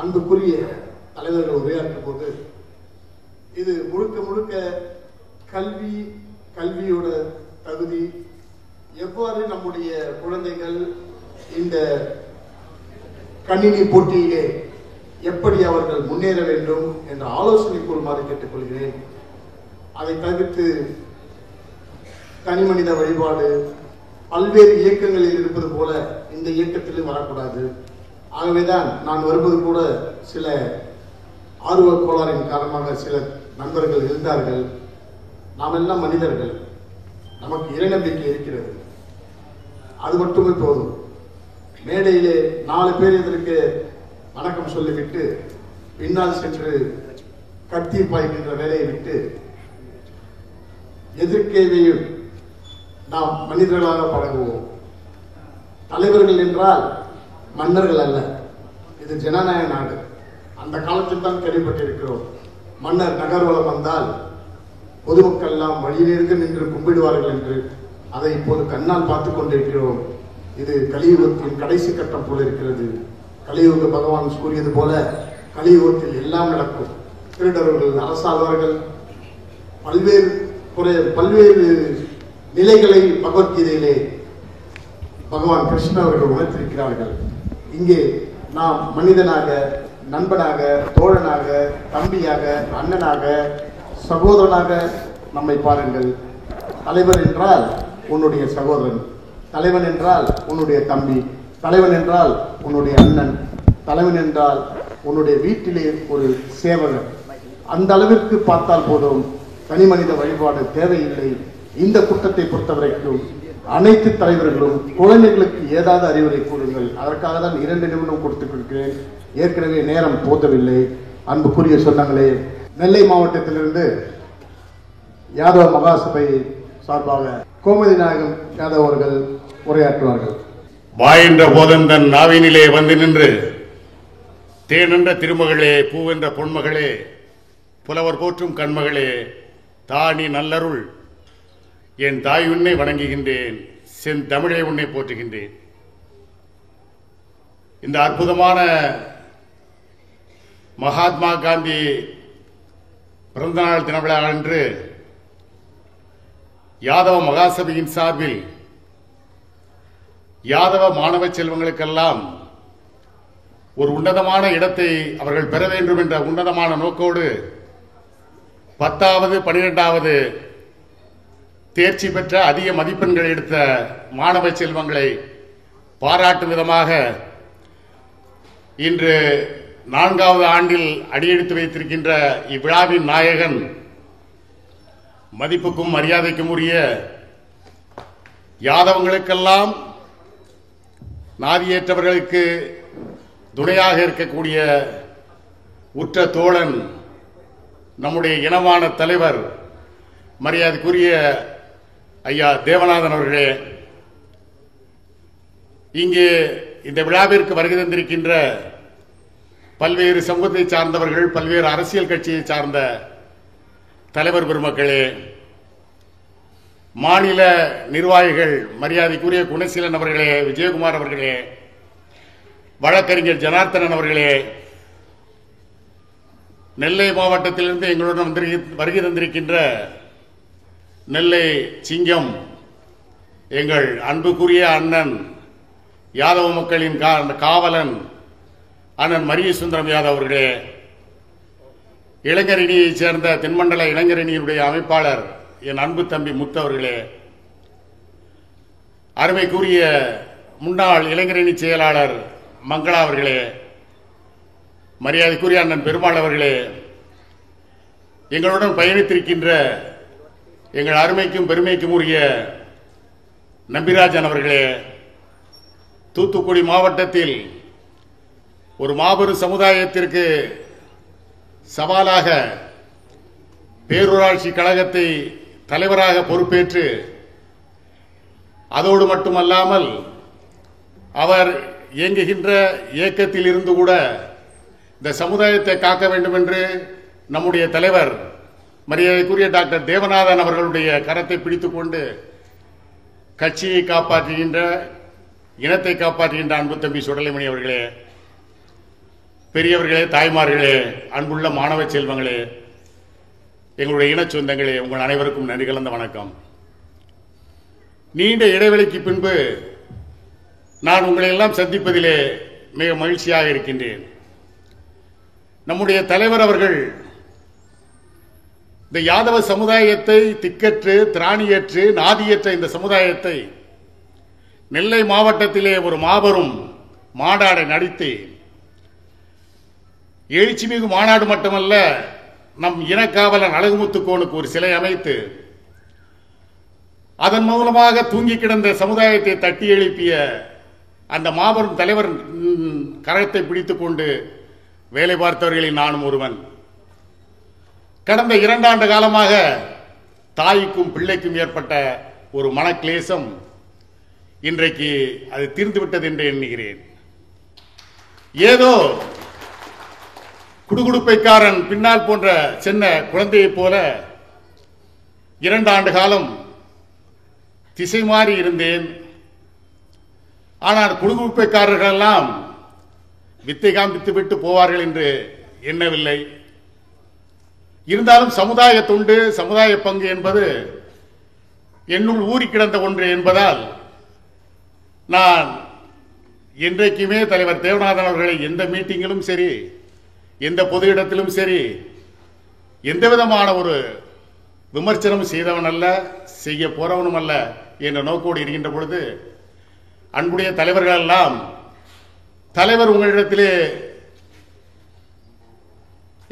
அன்புக்குரிய தலைவர்கள் உரையாற்றும் போது இது முழுக்க முழுக்க கல்வியோட தகுதி, எவ்வாறு நம்முடைய குழந்தைகள் இந்த கணினி போட்டியிலே எப்படி அவர்கள் முன்னேற வேண்டும் என்ற ஆலோசனை கூறுமாறு கேட்டுக்கொள்கிறேன். அதை தவிர்த்து தனிமனித வழிபாடு பல்வேறு இயக்கங்களில் இருப்பது போல இந்த இயக்கத்திலும் வரக்கூடாது. ஆகவேதான் நான் வருவது கூட சில ஆர்வ கோளாறின் காரணமாக சில நண்பர்கள் இருந்தார்கள். நாம் எல்லாம் மனிதர்கள், நமக்கு இறைநம்பிக்கை இருக்கிறது, அது மட்டுமே போதும். மேடையிலே 4 பேர் இதற்கு வணக்கம் சொல்லிவிட்டு பின்னால் சென்று கத்தி பாய்கின்ற வேலையை விட்டு எதிர்கேள்வியும் நாம் மனிதர்களாக பழகுவோம். தலைவர்கள் என்றால் மன்னர்கள் அல்ல, இது ஜனநாயக நாடு. அந்த காலத்தில் தான் கேள்விப்பட்டிருக்கிறோம். மன்னர் நகர்வலம் வந்தால் பொதுமக்கள் எல்லாம் வழியிலிருந்து நின்று கும்பிடுவார்கள் என்று. அதை இப்போது கண்ணால் பார்த்து கொண்டிருக்கிறோம். இது கலியுகத்தின் கடைசி கட்டம் போல இருக்கிறது. கலியுக பகவான் கூறியது போல கலியுகத்தில் எல்லாம் நடக்கும். திருடர்கள் அரசாழ்வார்கள், பல்வேறு நிலைகளை பகவத்கீதையிலே பகவான் கிருஷ்ண அவர்கள் உணர்த்திருக்கிறார்கள். இங்கே நாம் மனிதனாக, நண்பனாக, தோழனாக, தம்பியாக, அண்ணனாக, சகோதரனாக நம்மை பாருங்கள். தலைவர் என்றால் உன்னுடைய சகோதரன், தலைவன் என்றால் உன்னுடைய தம்பி, தலைவன் என்றால் உன்னுடைய அண்ணன், தலைவன் என்றால் உன்னுடைய வீட்டிலே ஒரு சேவகர். அந்த அளவிற்கு பார்த்தால் போதும். தனி மனித வழிபாடு தேவையில்லை. இந்த கூட்டத்தை பொறுத்தவரைக்கும் அனைத்து தலைவர்களும் குழந்தைகளுக்கு ஏதாவது அறிவுரை கூறுங்கள். அதற்காக தான் 2 நிமிடம் கொடுத்துருக்கிறேன். ஏற்கனவே நேரம் போதவில்லை. அன்புக்குரிய சொந்தங்களே, நெல்லை மாவட்டத்திலிருந்து யாதவ மகாசபை சார்பாக கோமதி நாயகம் யாதவ் அவர்கள் உரையாற்றுவார்கள். வாயென்ற போதந்தன் நாவினிலே வந்து நின்று தேனென்ற திருமகளே, பூவென்ற பொன்மகளே, புலவர் போற்றும் கண்மகளே, தானி நல்லருள், என் தாய் உன்னை வணங்குகின்றேன், செந்தமிழை உன்னை போற்றுகின்றேன். இந்த அற்புதமான மகாத்மா காந்தி பிறந்தநாள் தின விழா அன்று யாதவ மகாசபையின் சார்பில் யாதவ மாணவ செல்வங்களுக்கெல்லாம் ஒரு உன்னதமான இடத்தை அவர்கள் பெற வேண்டும் என்ற உன்னதமான நோக்கோடு 10வது 12வது தேர்ச்சி பெற்ற அதிக மதிப்பெண்கள் எடுத்த மாணவ செல்வங்களை பாராட்டும் விதமாக இன்று 4வது ஆண்டில் அடியெடுத்து வைத்திருக்கின்ற இவ்விழாவின் நாயகன், மதிப்புக்கும் மரியாதைக்கும் உரிய யாதவங்களுக்கெல்லாம் நாதியேற்றவர்களுக்கு துணையாக இருக்கக்கூடிய உற்ற தோழன், நம்முடைய இனமான தலைவர், மரியாதைக்குரிய ஐயா தேவநாதன் அவர்களே, இங்கே இந்த விழாவிற்கு வருகை தந்திருக்கின்ற பல்வேறு சமூகத்தை சார்ந்தவர்கள், பல்வேறு அரசியல் கட்சியை சார்ந்த தலைவர் பெருமக்களே, மாநில நிர்வாகிகள், மரியாதைக்குரிய குணசீலன் அவர்களே, விஜயகுமார் அவர்களே, வழக்கறிஞர் ஜனார்த்தனன் அவர்களே, நெல்லை மாவட்டத்திலிருந்து எங்களுடன் வருகை தந்திருக்கின்ற நெல்லை சிங்கம், எங்கள் அன்புக்குரிய அண்ணன், யாதவ மக்களின் காவலன் அண்ணன் மரிய சுந்தரம் யாதவ் அவர்களே, இளைஞரணியைச் சேர்ந்த தென்மண்டல இளைஞரணியினுடைய அமைப்பாளர் என் அன்பு தம்பி முத்து அவர்களே, அருமைக்குரிய முன்னாள் இளைஞரணி செயலாளர் மங்களா அவர்களே, மரியாதைக்குரிய அண்ணன் பெருமாள் அவர்களே, எங்களுடன் பயணித்திருக்கின்ற எங்கள் அருமைக்கும் பெருமைக்கும் உரிய நம்பிராஜன் அவர்களே, தூத்துக்குடி மாவட்டத்தில் ஒரு மாபெரும் சமுதாயத்திற்கு சவாலாக பேரூராட்சி கழகத்தை தலைவராக பொறுப்பேற்று, அதோடு மட்டுமல்லாமல் அவர் இயங்குகின்ற இயக்கத்தில் இருந்து கூட இந்த சமுதாயத்தை காக்க வேண்டும் என்று நம்முடைய தலைவர் மரியாதைக்குரிய டாக்டர் தேவநாதன் அவர்களுடைய கரத்தை பிடித்துக் கொண்டு கட்சியை காப்பாற்றுகின்ற, இனத்தை காப்பாற்றுகின்ற அன்பு தம்பி சுடலைமணி அவர்களே, பெரியவர்களே, தாய்மார்களே, அன்புள்ள மாணவ செல்வங்களே, எங்களுடைய இன சொந்தங்களே, உங்கள் அனைவருக்கும் நன்றி கலந்த வணக்கம். நீண்ட இடைவெளிக்கு பின்பு நான் உங்களை எல்லாம் சந்திப்பதிலே மிக மகிழ்ச்சியாக இருக்கின்றேன். நம்முடைய தலைவர் அவர்கள் இந்த யாதவ சமுதாயத்தை திக்கற்று, திராணியற்று, நாதியற்ற இந்த சமுதாயத்தை நெல்லை மாவட்டத்திலே ஒரு மாபெரும் மாநாடை நடத்தி, எழுச்சிமிகு மாநாடு மட்டுமல்ல, நம் இனக்காவலன் அழகுமுத்துக்கோனுக்கு ஒரு சிலை அமைத்து அதன் மூலமாக தூங்கி கிடந்த சமுதாயத்தை தட்டி எழுப்பிய அந்த மாபெரும் தலைவர் கரத்தை பிடித்துக் கொண்டு வேலை பார்த்தவர்களில் நானும் ஒருவன். கடந்த 2 ஆண்டு காலமாக தாய்க்கும் பிள்ளைக்கும் ஏற்பட்ட ஒரு மனக்லேசம் இன்றைக்கு அது தீர்ந்துவிட்டது என்று எண்ணுகிறேன். ஏதோ குடுகுடுப்பைக்காரன் பின்னால் போன்ற சின்ன குழந்தையைப் போல 2 ஆண்டு காலம் திசை மாறி இருந்தேன். ஆனால் குடுகுடுப்பைக்காரர்கள் எல்லாம் வித்தை காண்பித்து விட்டு போவார்கள் என்று எண்ணவில்லை. இருந்தாலும் சமுதாய தொண்டு, சமுதாய பங்கு என்பது என்னுள் ஊறி கிடந்த ஒன்று என்பதால் நான் என்றைக்குமே தலைவர் தேவநாதன் அவர்களை எந்த மீட்டிங்கிலும் சரி, எந்த பொது இடத்திலும் சரி, எந்த விதமான ஒரு விமர்சனம் செய்தவன் அல்ல, செய்ய போறவனும் அல்ல என்ற நோக்கோடு இருக்கின்ற பொழுது, அன்புடைய தலைவர்கள் எல்லாம் தலைவர் உங்களிடத்திலே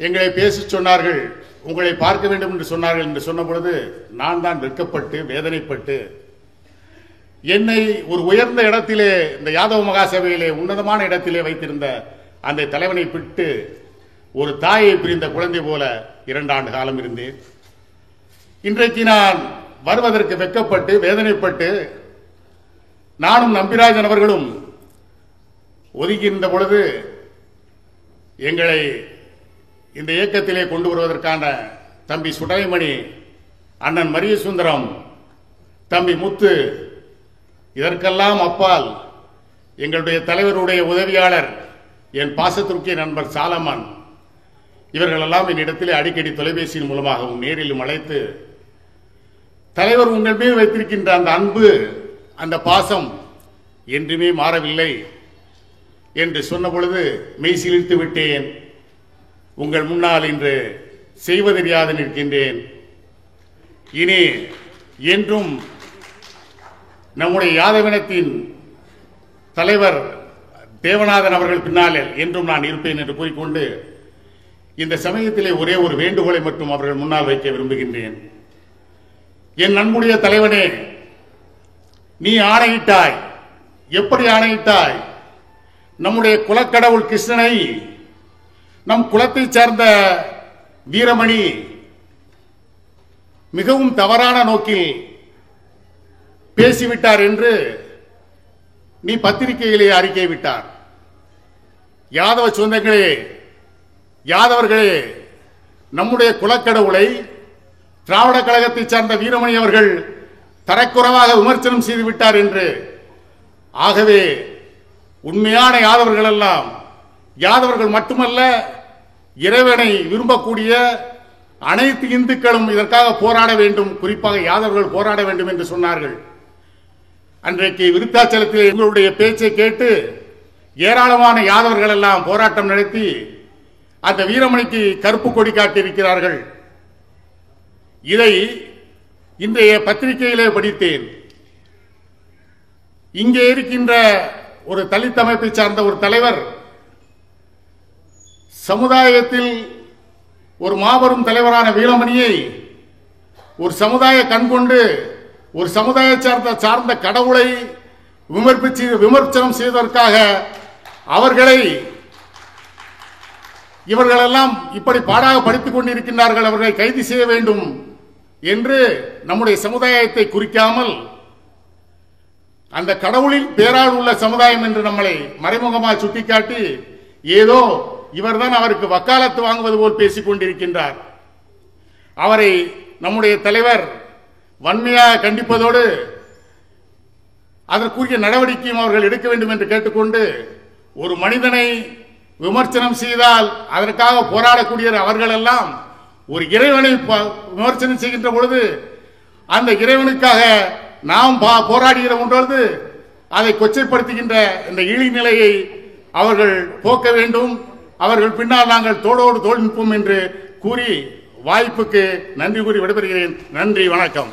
எங்களை பேசி சொன்னார்கள், உங்களை பார்க்க வேண்டும் என்று சொன்னார்கள் என்று சொன்ன பொழுது நான் தான் வெட்கப்பட்டு வேதனைப்பட்டு என்னை ஒரு உயர்ந்த இடத்திலே, இந்த யாதவ மகாசபையிலே உன்னதமான இடத்திலே வைத்திருந்த அந்த தலைவனை விட்டு ஒரு தாயை பிரிந்த குழந்தை போல 2 ஆண்டு காலம் இருந்தேன். இன்றைக்கு நான் வருவதற்கு வெட்கப்பட்டு வேதனைப்பட்டு நானும் நம்பிராஜன் அவர்களும் ஒதுங்கியிருந்த பொழுது எங்களை இந்த இயக்கத்திலே கொண்டு வருவதற்கான தம்பி சுடலைமணி, அண்ணன் மரியசுந்தரம், தம்பி முத்து, இதற்கெல்லாம் அப்பால் எங்களுடைய தலைவருடைய உதவியாளர் என் பாசத்திற்குரிய நண்பர் சாலமன், இவர்களெல்லாம் என்னிடத்திலே அடிக்கடி தொலைபேசியின் மூலமாகவும் நேரிலும் அழைத்து, தலைவர் உங்கள் மீது வைத்திருக்கின்ற அந்த அன்பு, அந்த பாசம் என்றுமே மாறவில்லை என்று சொன்ன பொழுது மெய் சிலிர்த்து விட்டேன். உங்கள் முன்னால் இன்று செய்வதறியாது நிற்கின்றேன். இனி என்றும் நம்முடைய யாதவினத்தின் தலைவர் தேவநாதன் அவர்கள் பின்னாலே என்றும் நான் இருப்பேன் என்று கூறிக்கொண்டு, இந்த சமயத்திலே ஒரே ஒரு வேண்டுகோளை மட்டும் அவர்கள் முன்னால் வைக்க விரும்புகின்றேன். என் அன்புடைய தலைவனே, நீ ஆணையிட்டாய். எப்படி ஆணையிட்டாய்? நம்முடைய குலக்கடவுள் கிருஷ்ணனை நம் குலத்தை சார்ந்த வீரமணி மிகவும் தவறான நோக்கில் பேசிவிட்டார் என்று நீ பத்திரிகையிலே அறிக்கை விட்டார். யாதவ சொந்தங்களே, யாதவர்களே, நம்முடைய குலக்கடவுளை திராவிட கழகத்தை சார்ந்த வீரமணி அவர்கள் தரக்குறைவாக விமர்சனம் செய்து விட்டார் என்று. ஆகவே உண்மையான யாதவர்கள் எல்லாம், யாதவர்கள் மட்டுமல்ல, இறைவனை விரும்பக்கூடிய அனைத்து இந்துக்களும் இதற்காக போராட வேண்டும், குறிப்பாக யாதவர்கள் போராட வேண்டும் என்று சொன்னார்கள். அன்றைக்கு விருத்தாச்சலத்தில் எங்களுடைய பேச்சை கேட்டு ஏராளமான யாதவர்கள் எல்லாம் போராட்டம் நடத்தி அந்த வீரமணிக்கு கருப்பு கொடி காட்டியிருக்கிறார்கள். இதை இன்றைய பத்திரிகையிலே படித்தேன். இங்கே இருக்கின்ற ஒரு தலித் அமைப்பை சார்ந்த ஒரு தலைவர் சமுதாயத்தில் ஒரு மாபெரும் தலைவரான வீரமணியை ஒரு சமுதாய கண்கொண்டு ஒரு சமுதாய சார்ந்த கடவுளை விமர்சனம் செய்வதற்காக அவர்களை இவர்களெல்லாம் இப்படி பாடாக படித்துக் கொண்டிருக்கின்றார்கள், அவர்களை கைது செய்ய வேண்டும் என்று நம்முடைய சமுதாயத்தை குறிக்காமல் அந்த கடவுளின் பேரால் உள்ள சமுதாயம் என்று நம்மளை மறைமுகமாக சுட்டிக்காட்டி ஏதோ இவர்தான் அவருக்கு வக்காலத்து வாங்குவது போல் பேசிக் கொண்டிருக்கின்றார். அவரை நம்முடைய தலைவர் வன்மையாக கண்டிப்பதோடு அதற்குரிய நடவடிக்கையும் அவர்கள் எடுக்க வேண்டும் என்று கேட்டுக்கொண்டு, ஒரு மனிதனை விமர்சனம் செய்தால் அதற்காக போராடக்கூடிய அவர்களெல்லாம் ஒரு இறைவனை விமர்சனம் செய்கின்ற பொழுது அந்த இறைவனுக்காக நாம் போராடுகிற பொழுது அதை கொச்சைப்படுத்துகின்ற இந்த இழிநிலையை அவர்கள் போக்க வேண்டும். அவர்கள் பின்னால் நாங்கள் தோளோடு தோள் நிற்போம் என்று கூறி வாய்ப்புக்கு நன்றி கூறி விடைபெறுகிறேன். நன்றி, வணக்கம்.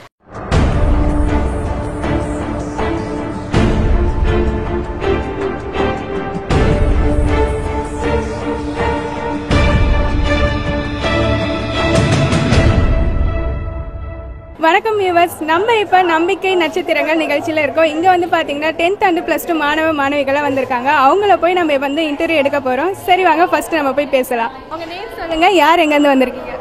வணக்கம் வியூவர்ஸ், நம்ம இப்போ நம்பிக்கை நட்சத்திரங்கள் நிகழ்ச்சியில் இருக்கோம். இங்கே வந்து பார்த்தீங்கன்னா 10th and +2 மாணவ மாணவிகளாக வந்திருக்காங்க. அவங்கள போய் நம்ம வந்து இன்டர்வியூ எடுக்க போகிறோம். சரி வாங்க, ஃபர்ஸ்ட் நம்ம போய் பேசலாம். உங்கள் நேம் சொல்லுங்கள், யார் எங்கேருந்து வந்திருக்கீங்க?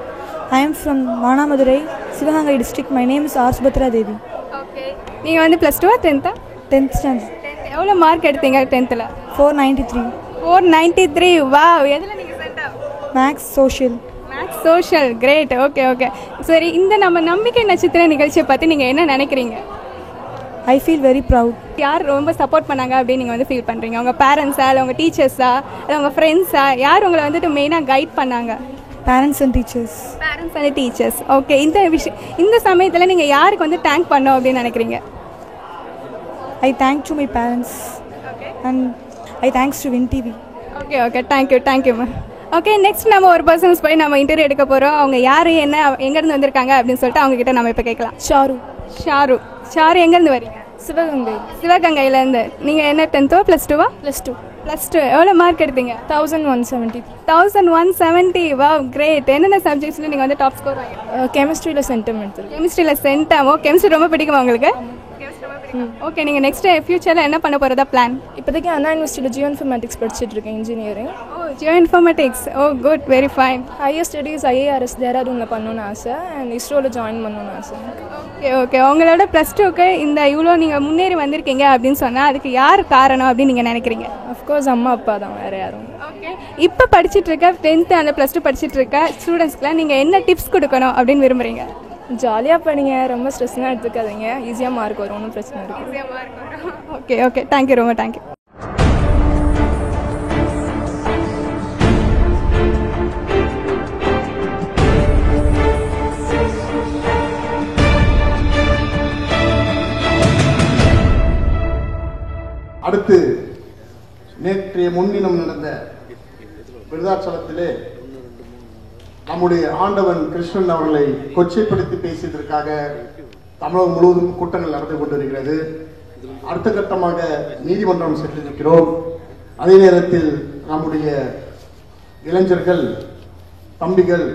I am from Manamadurai, Sivagangai district. My name is R. Subhadra Devi. Okay, நீங்கள் வந்து +2 10th 10th standard. எவ்வளோ மார்க் எடுத்தீங்க 10th? 493. 493. வா, எதில் நீங்கள் center? Maths, Social. Maths social. Great. Okay okay. சரி, இந்த நம்ம நம்பிக்கை நட்சத்திர நிகழ்ச்சியை பற்றி நீங்கள் என்ன நினைக்கிறீங்க? I feel very proud. யார் ரொம்ப சப்போர்ட் பண்ணாங்க அப்படின்னு நீங்கள் வந்து ஃபீல் பண்ணுறீங்க? உங்கள் பேரண்ட்ஸா, இல்லை உங்கள் டீச்சர்ஸா, இல்லை உங்கள் ஃப்ரெண்ட்ஸா, யார் உங்களை வந்துட்டு மெயினாக கைட் பண்ணாங்க? Parents and teachers. Parents and teachers. Okay, இந்த சமயத்தில் நீங்கள் யாருக்கு வந்து தேங்க் பண்ணோம் அப்படின்னு நினைக்கிறீங்க? I thank to my parents. Okay And I thanks to Win TV. Okay okay, thank you ma'am. Okay, next நம்ம ஒரு பர்சன்ஸ் போய் நம்ம இன்டர்வியூ எடுக்க போகிறோம். அவங்க யார், என்ன, எங்கேருந்து வந்திருக்காங்க அப்படின்னு சொல்லிட்டு அவங்க கிட்ட நம்ம இப்போ கேட்கலாம். Charu. ஷாரு எங்கேருந்து வரீங்க? Sivagangai. சிவகங்கையிலேருந்து. நீங்கள் என்ன 10th +2? +2. எவ்வளோ மார்க் எடுத்தீங்க? 1170. 1170. வா, கிரேட். என்னென்ன சப்ஜெக்ட்ஸில் நீங்கள் வந்து டாப் ஸ்கோர் வாங்க? Chemistry சென்டம் எடுத்து. கெமிஸ்ட்ரியில் சென்டம். கெமிஸ்ட்ரி ரொம்ப பிடிக்குமா உங்களுக்கு? ஓகே, நீங்கள் நெக்ஸ்ட் ஃபியூச்சரில் என்ன பண்ண போகிறதா பிளான்? இப்போதைக்கு அண்ணா யூனிவர்சிட்டியில் ஜியோ இன்ஃபர்மேட்டிக்ஸ் படிச்சுட்டு இருக்கேன், engineering. Geo informatics. Oh, very fine. Higher studies IARS தேராதூனில் பண்ணணும்னு ஆசை, அண்ட் இஸ்ரோவில் ஜாயின் பண்ணணும்னு ஆசை. ஓகே, உங்களோட +2க்கு இந்த இவ்வளோ நீங்கள் முன்னேறி வந்திருக்கீங்க அப்படின்னு சொன்னால் அதுக்கு யார் காரணம் அப்படின்னு நீங்கள் நினைக்கிறீங்க? அஃப்கோர்ஸ் அம்மா அப்பா தான், வேறு யாரும். ஓகே, இப்போ படிச்சுட்டு இருக்க 10th and +2 படிச்சுட்டு இருக்க ஸ்டூடெண்ட்ஸ்க்குலாம் நீங்கள் என்ன டிப்ஸ் கொடுக்கணும் அப்படின்னு விரும்புகிறீங்க? ஜாலியாக படிங்க, ரொம்ப ஸ்ட்ரெஸ்லாம் எடுத்துக்காதீங்க, ஈஸியாக மார்க் வரும், ஒன்றும் பிரச்சனை இருக்குது. ஓகே, தேங்க்யூ, ரொம்ப தேங்க்யூ. அடுத்து நேற்றைய முன்தினம் நடந்த விருதாச்சலத்திலே நம்முடைய ஆண்டவன் கிருஷ்ணன் அவர்களை கொச்சைப்படுத்தி பேசியதற்காக தமிழகம் முழுவதும் கூட்டங்கள் நடந்து கொண்டிருக்கிறது. அடுத்த கட்டமாக நீதிமன்றம் சென்றிருக்கிறோம். அதே நேரத்தில் நம்முடைய இளைஞர்கள் தம்பிகள்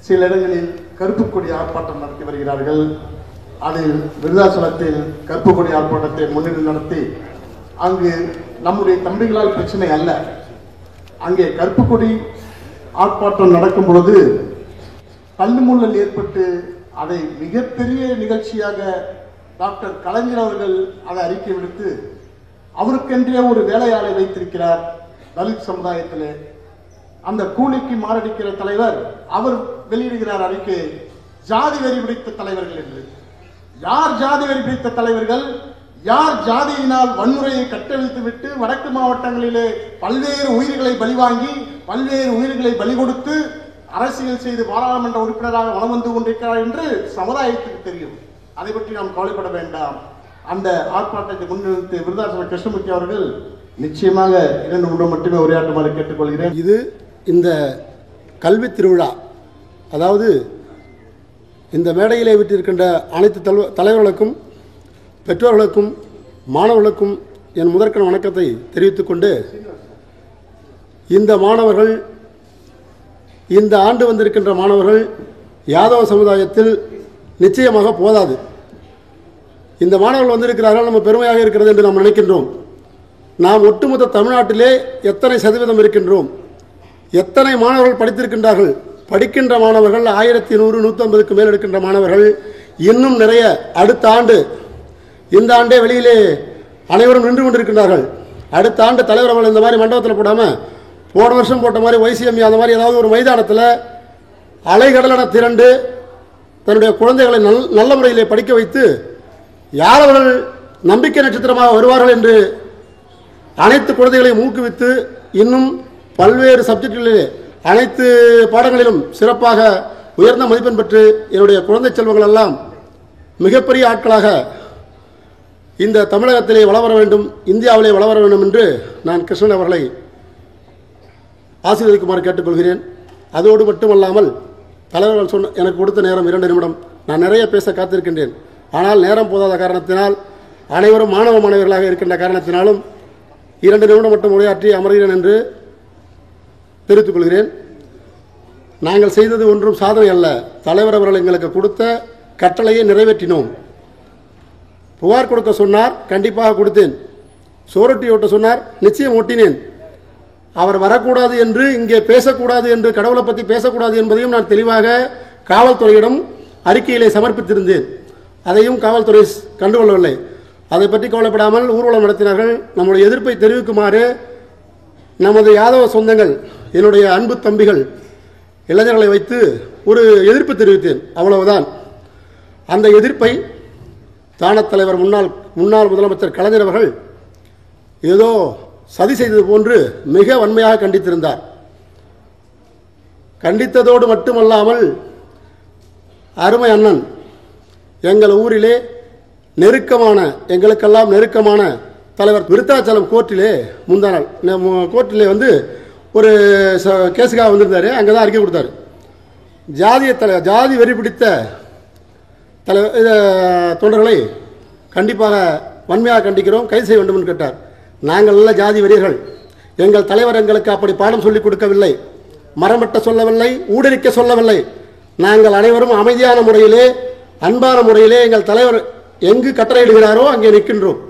சில இடங்களில் கருப்பு கொடி ஆர்ப்பாட்டம் நடத்தி வருகிறார்கள். அதில் விருதாச்சலத்தில் கருப்பு கொடி ஆர்ப்பாட்டத்தை முன்னிலை நடத்தி அங்கு நம்முடைய தம்பிகளால் பிரச்சனை அல்ல, அங்கே கருப்பு கொடி ஆர்ப்பாட்டம் நடக்கும் பொழுது தள்ளுமுள்ளல் ஏற்பட்டு அதை மிகப்பெரிய நிகழ்ச்சியாக டாக்டர் கலைஞர் அவர்கள் அதை அறிக்கை விடுத்து அவருக்கென்றே ஒரு வேலையாளை வைத்திருக்கிறார். தலித் சமுதாயத்திலே அந்த கூலிக்கு மாரடிக்கிற தலைவர் அவர் வெளியிடுகிறார் அறிக்கை, ஜாதி வெறி பிடித்த தலைவர்கள் என்று. யார் ஜாதி வெறி பிடித்த தலைவர்கள்? யார் ஜாதியினால் வன்முறையை கட்டவிழ்த்து விட்டு வடக்கு மாவட்டங்களிலே பல்வேறு உயிர்களை பலிவாங்கி பல்வேறு உயிர்களை பலி கொடுத்து அரசியல் செய்து பாராளுமன்ற உறுப்பினராக வலம் வந்து கொண்டிருக்கிறார் என்று சமுதாயத்துக்கு தெரியும். அதை பற்றி நாம் கவலைப்பட வேண்டாம். அந்த ஆர்ப்பாட்டத்தை முன்னிறுத்தி விருதாச்சலம் கிருஷ்ணமூர்த்தி அவர்கள் நிச்சயமாக 2 நிமிடம் மட்டுமே உரையாற்றுமாறு கேட்டுக்கொள்கிறேன். இது இந்த கல்வி திருவிழா, அதாவது இந்த மேடையிலே விட்டிருக்கின்ற அனைத்து தலைவர்களுக்கும் பெற்றோர்களுக்கும் மாணவர்களுக்கும் என் முதற்கண் வணக்கத்தை தெரிவித்துக் கொண்டு, இந்த மாணவர்கள், இந்த ஆண்டு வந்திருக்கின்ற மாணவர்கள் யாதவ சமுதாயத்தில் நிச்சயமாக போதாது. இந்த மாணவர்கள் வந்திருக்கிறார்கள், நம்ம பெருமையாக இருக்கிறது என்று நாம் நினைக்கின்றோம். நாம் ஒட்டுமொத்த தமிழ்நாட்டிலே எத்தனை சதவீதம் இருக்கின்றோம், எத்தனை மாணவர்கள் படித்திருக்கின்றார்கள்? படிக்கின்ற மாணவர்கள் 1100 150க்கு மேல் எடுக்கின்ற மாணவர்கள் இன்னும் நிறைய. அடுத்த ஆண்டு, இந்த ஆண்டே வெளியிலே அனைவரும் நின்று கொண்டிருக்கின்றார்கள். அடுத்த ஆண்டு தலைவர் அவர்கள் இந்த மாதிரி மண்டபத்தில் போடாமல் போன வருஷம் போட்ட மாதிரி YCME அந்த மாதிரி ஏதாவது ஒரு மைதானத்தில் அலைகடலென திரண்டு தன்னுடைய குழந்தைகளை நல்ல முறையிலே படிக்க வைத்து யார் அவர்கள் நம்பிக்கை நட்சத்திரமாக வருவார்கள் என்று அனைத்து குழந்தைகளையும் ஊக்குவித்து இன்னும் பல்வேறு சப்ஜெக்டுகளிலே அனைத்து பாடங்களிலும் சிறப்பாக உயர்ந்த மதிப்பெண் பெற்று என்னுடைய குழந்தை செல்வங்கள் எல்லாம் மிகப்பெரிய ஆட்களாக இந்த தமிழகத்திலே வளர வேண்டும், இந்தியாவிலே வளர வேண்டும் என்று நான் கிருஷ்ணன் அவர்களை ஆசீர்வதிக்குமாறு கேட்டுக்கொள்கிறேன். அதோடு மட்டுமல்லாமல் தலைவர்கள் எனக்கு கொடுத்த நேரம் 2 நிமிடம். நான் நிறைய பேச காத்திருக்கின்றேன். ஆனால் நேரம் போதாத காரணத்தினால், அனைவரும் மாணவ மாணவர்களாக இருக்கின்ற காரணத்தினாலும் 2 நிமிடம் மட்டும் உரையாற்றி அமர்கிறேன் என்று தெரிவித்துக் கொள்கிறேன். நாங்கள் செய்தது ஒன்றும் சாதனை அல்ல. தலைவர் அவர்கள் எங்களுக்கு கொடுத்த கட்டளையை நிறைவேற்றினோம். புகார் கொடுக்க சொன்னார், கண்டிப்பாக கொடுத்தேன். சோரட்டி ஓட்ட சொன்னார், நிச்சயம் ஓட்டினேன். அவர் வரக்கூடாது என்று, இங்கே பேசக்கூடாது என்று, கடவுளை பற்றி பேசக்கூடாது என்பதையும் நான் தெளிவாக காவல்துறையிடம் அறிக்கையிலே சமர்ப்பித்திருந்தேன். அதையும் காவல்துறை கண்டுகொள்ளவில்லை. அதை பற்றி கவலைப்படாமல் ஊர்வலம் நடத்தினார்கள். நம்முடைய எதிர்ப்பை தெரிவிக்குமாறு நமது யாதவ சொந்தங்கள், என்னுடைய அன்பு தம்பிகள், இளைஞர்களை வைத்து ஒரு எதிர்ப்பு தெரிவித்தேன். அவ்வளவுதான். அந்த எதிர்ப்பை தானத் தலைவர் முன்னாள் முதலமைச்சர் கலைஞர் அவர்கள் ஏதோ சதி செய்தது போன்று மிக வன்மையாக கண்டித்திருந்தார். கண்டித்ததோடு மட்டுமல்லாமல் அருமை அண்ணன் எங்கள் ஊரிலே எங்களுக்கெல்லாம் நெருக்கமான தலைவர் விருத்தாச்சலம் கோர்ட்டிலே முந்தானால் கோர்ட்டிலே ஒரு கேஸுக்காக வந்திருந்தார். அங்கே தான் அறிக்கை கொடுத்தார். ஜாதி வெறி பிடித்த தொண்டர்களை கண்டிப்பாக வன்மையாக கண்டிக்கிறோம், கைது செய்ய வேண்டும் என்று கேட்டார். நாங்கள் நல்ல ஜாதி வெறியர்கள். எங்கள் தலைவர் எங்களுக்கு அப்படி பாடம் சொல்லிக் கொடுக்கவில்லை, மரமட்ட சொல்லவில்லை, ஊடரிக்க சொல்லவில்லை. நாங்கள் அனைவரும் அமைதியான முறையிலே, அன்பான முறையிலே எங்கள் தலைவர் எங்கு கட்டளையிடுகிறாரோ அங்கே நிற்கின்றோம்.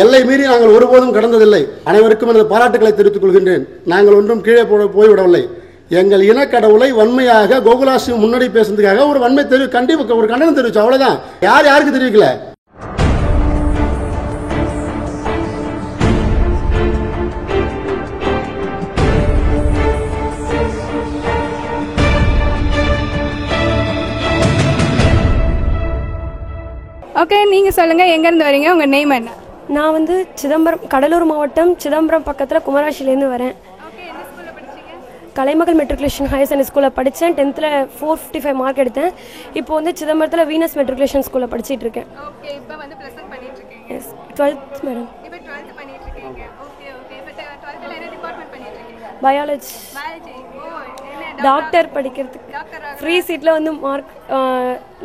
எல்லை மீறி நாங்கள் ஒருபோதும் கடந்ததில்லை. அனைவருக்கும் எனது பாராட்டுகளை தெரிவித்துக் கொள்கின்றேன். நாங்கள் ஒன்றும் கீழே போய்விடவில்லை. எங்கள் இனக்கடவுளை வன்மையாக கோகுலாசி முன்னாடி பேசுறதுக்காக ஒரு வன்மை கண்டிப்பாக ஒரு கண்டனம் தெரிவிச்சோம். அவ்வளவுதான். யாருக்கு தெரிவிக்கல. ஓகே, நீங்க சொல்லுங்க, எங்க இருந்து வரீங்க, உங்க நேம் என்ன? நான் சிதம்பரம், கடலூர் மாவட்டம் சிதம்பரம் பக்கத்தில் குமராட்சியிலேருந்து வரேன். கலைமகள் மெட்ரிகுலேஷன் ஹையர் செகண்டரி ஸ்கூலில் படித்தேன். 10th 455 மார்க் எடுத்தேன். இப்போ சிதம்பரத்தில் வீனஸ் மெட்ரிகுலேஷன் ஸ்கூலில் படிச்சுட்டு இருக்கேன். ஓகே, இப்போ +1 பண்ணிட்டு இருக்கீங்க. Yes, 12th madam. இப்போ 12th பண்ணிட்டு இருக்கீங்க. Okay okay. இப்போ 12th என்ன டிபார்ட்மெண்ட் பண்ணிட்டு இருக்கீங்க? பயாலஜி. டாக்டர் படிக்கிறதுக்கு ஃப்ரீ சீட்டில் மார்க்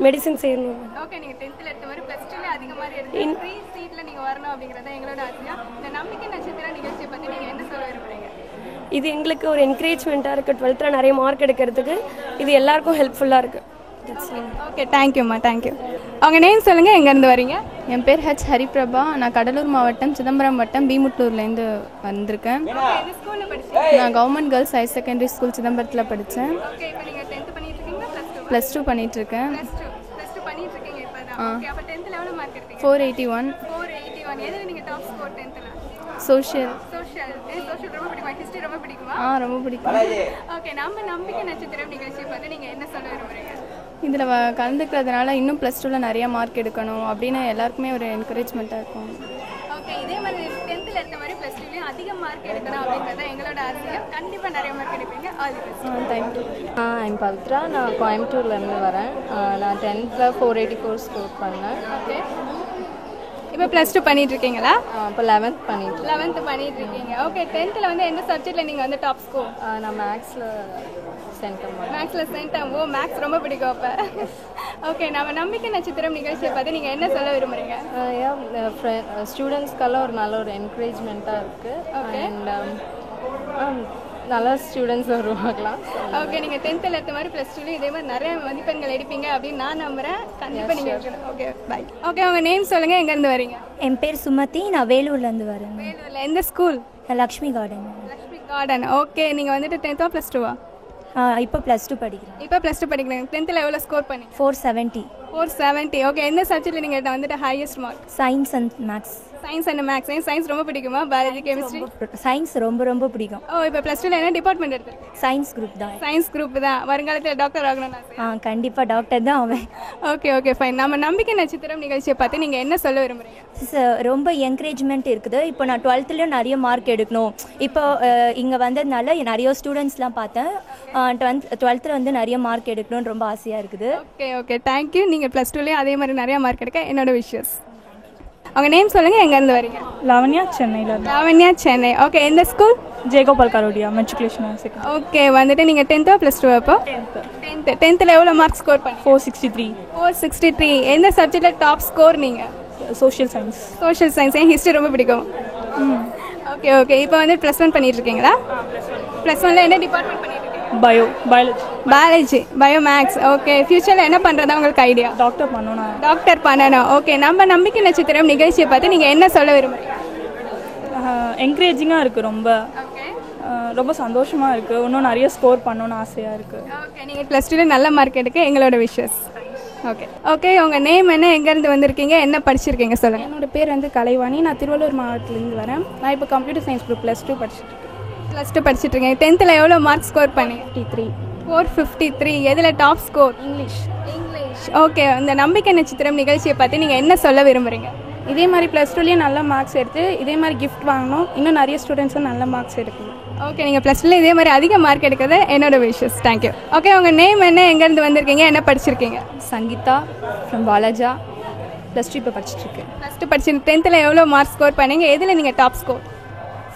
மெடிசின் செய்யணும். ஓகே, நீங்கள் 10th எடுத்த மாதிரி +2 அதிக மாதிரி எடுத்து ஃப்ரீ சீட்டில் நீங்கள் வரணும் அப்படிங்கிறத எங்களோட ஆசையா. இந்த நம்பிக்கை நட்சத்திர நிகழ்ச்சியை பற்றி நீங்கள் என்ன சொல்ல விரும்புறீங்க? இது எங்களுக்கு ஒரு என்கரேஜ்மெண்ட்டாக இருக்குது. 12th நிறைய மார்க் எடுக்கிறதுக்கு இது எல்லாருக்கும் ஹெல்ப்ஃபுல்லாக இருக்குது. ஓகே, தேங்க்யூம்மா, தேங்க்யூ. அவங்க நேம் சொல்லுங்கள், எங்கேருந்து வரீங்க? என் பேர் ஹரிபிரபா. நான் கடலூர் மாவட்டம் சிதம்பரம் வட்டம் பீமுட்டூர்லேருந்து வந்திருக்கேன். நான் government girls higher secondary school சிதம்பரத்தில் படித்தேன். +2 பண்ணிகிட்ருக்கேன். 481. சோஷியல். ரொம்ப பிடிக்கும். ஓகே, நம்ம நம்பிக்கை நட்சத்திரம் நிகழ்ச்சியை பார்த்து நீங்கள் என்ன சொல்ல விரும்புறீங்க? இதில் கலந்துக்கிறதுனால இன்னும் +2 நிறைய மார்க் எடுக்கணும் அப்படின்னு எல்லாருக்குமே ஒரு என்கரேஜ்மெண்ட்டாக இருக்கும். ஓகே, இதே மாதிரி 10th எடுத்த மாதிரி +2 அதிக மார்க் எடுக்கணும் அப்படிங்கிறத எங்களோட ஆசையாக. கண்டிப்பாக நிறைய மார்க் எடுப்பீங்க. All the best. Thank you. I'm Pavithra. நான் கோயம்புத்தூர்லேருந்து வரேன். நான் 10th 484 ஸ்கோர் பண்ணேன். ஓகே, இப்போ +2 பண்ணிட்டு இருக்கீங்களா? இப்போ 11th பண்ணிட்டு 11th பண்ணிட்டு இருக்கீங்க. ஓகே, 10th எந்த சப்ஜெக்ட்ல நீங்க டாப் ஸ்கோர்? நான் மேக்ஸில் சென்டம். மேக்ஸில் சென்டம். ஓ, மேக்ஸ் ரொம்ப பிடிக்கும் அப்போ. ஓகே, நம்ம நம்பிக்கை நட்சத்திரம் நிகழ்ச்சியை பார்த்து நீங்கள் என்ன சொல்ல விரும்புகிறீங்க? ஸ்டூடெண்ட்ஸ்க்கெல்லாம் நல்ல ஒரு என்கரேஜ்மெண்ட்டாக இருக்குது. அண்ட் நல்ல ஸ்டூடெண்ட்ஸ் வருவாங்களாம். ஓகே, நீங்கள் 10th எடுத்த மாதிரி +2 இதே மாதிரி நிறைய மதிப்பெண்கள் எடுப்பீங்க அப்படின்னு நான் நம்புகிறேன். கண்டிப்பாக நீங்கள் எடுக்கணும். Okay, bye. ஓகே, உங்கள் நேம் சொல்லுங்கள், எங்கேருந்து வரீங்க? என் பேர் சுமதி. நான் வேலூர்லேருந்து வரேன். வேலூரில் எந்த school? Lakshmi garden. Lakshmi garden. Okay, நீங்கள் 10th +2? இப்போ +2 படிக்கிறேன். இப்போ +2 படிக்கிறேன். 10th எவ்வளோ ஸ்கோர் பண்ணி? 470. 470. ஓகே, எந்த சப்ஜெக்ட்ல நீங்க வந்துட்டு highest mark? Science and maths. Science and maths. Science ரொம்ப பிடிக்குமா? Biology, chemistry? சயின்ஸ் ரொம்ப ரொம்ப பிடிக்கும். ஓ, இப்போ ப்ளஸ் டூல என்ன டிபார்ட்மெண்ட் எடுத்திருக்கீங்க? சயின்ஸ் குரூப் தான். சயின்ஸ் குரூப் தான். வருங்காலத்தில் டாக்டர் ஆகணும்னு ஆசை? கண்டிப்பாக டாக்டர் தான் ஆவேன். Okay okay fine. நம்ம நம்பிக்கை நட்சத்திரம் நிகழ்ச்சியை பார்த்து நீங்கள் என்ன சொல்ல விரும்புகிறீங்க? ரொம்ப என்கரேஜ்மெண்ட் இருக்குது. இப்போ நான் 12th நிறைய மார்க் எடுக்கணும். இப்போ இங்கே வந்ததுனால நிறைய ஸ்டூடெண்ட்ஸ்லாம் பார்த்தேன். 12th வந்து நிறைய மார்க் எடுக்கணும்னு ரொம்ப ஆசையாக இருக்குது. Okay okay thank you. நீங்கள் ப்ளஸ் டூலேயும் அதே மாதிரி நிறையா மார்க் எடுக்க என்னோட விஷஸ். அவங்க நேம் சொல்லுங்கள், எங்கேருந்து வரீங்க? லாவண்யா, சென்னையில். லாவண்யா, சென்னை. ஓகே, எந்த school? Jayagopal Garodia matriculation. Okay, வந்துட்டு நீங்கள் 10th ப்ளஸ் 2 அப்போ? 10th எவ்வளோ மார்க் ஸ்கோர் பண்ணி? 463. 463. எந்த சப்ஜெக்டில் டாப் ஸ்கோர் நீங்கள்? Social science. Social science. ஏன் ஹிஸ்ட்ரி ரொம்ப பிடிக்கும்? Okay okay. இப்போ வந்து +1 பண்ணிட்டு இருக்கீங்களா? +1ல என்ன டிபார்ட்மெண்ட் பண்ணிட்டு இருக்கீங்க? Biology, bio maths. ஓகே, ஃபியூச்சரில் என்ன பண்ணுறதா உங்களுக்கு ஐடியா? டாக்டர் பண்ணணும். ஓகே, நம்ம நம்பிக்கை நட்சத்திரம் நிகழ்ச்சியை பார்த்து நீங்கள் என்ன சொல்ல விரும்புகிறீங்க? என்கரேஜிங்காக இருக்குது. ரொம்ப சந்தோஷமாக இருக்குது. இன்னும் நிறைய ஸ்கோர் பண்ணணும்னு ஆசையாக இருக்குது. ஓகே, நீங்கள் +2 நல்ல மார்க் எடுக்க எங்களோட விஷஸ். Okay okay. உங்கள் நேம் என்ன, எங்கேருந்து வந்திருக்கீங்க, என்ன படிச்சிருக்கீங்க சொல்லுங்கள். என்னோட பேர் வந்து கலைவாணி. நான் திருவள்ளூர் மாவட்டத்துலேருந்து வரேன். நான் இப்போ கம்ப்யூட்டர் சயின்ஸ் குரூப் +2 படிச்சுட்ருக்கேன். +2 படிச்சுட்ருக்கீங்க. 10th எவ்வளோ மார்க் ஸ்கோர் பண்ணி? 453. எதில் டாப் ஸ்கோர்? இங்கிலீஷ். ஓகே, இந்த நம்பிக்கை நட்சத்திரம் நிகழ்ச்சியை பார்த்து நீங்கள் என்ன சொல்ல விரும்புகிறீங்க? இதே மாதிரி +2லேயும் நல்ல மார்க்ஸ் எடுத்து இதே மாதிரி கிஃப்ட் வாங்கணும். இன்னும் நிறைய ஸ்டூடெண்ட்ஸும் நல்ல மார்க்ஸ் எடுக்கணும். ஓகே, நீங்கள் +2ல இதே மாதிரி அதிக மார்க் எடுக்கிறது என்னோட விஷஸ். தேங்க்யூ. ஓகே, உங்கள் நேம் என்ன, எங்கேருந்து வந்திருக்கீங்க, என்ன படிச்சிருக்கீங்க? சங்கீதா ஃப்ரம் பாலாஜா. +2 இப்போ படிச்சுட்ருக்கேன். +2 படிச்சு 10th எவ்வளோ மார்க் ஸ்கோர் பண்ணீங்க? எதில் நீங்கள் top score?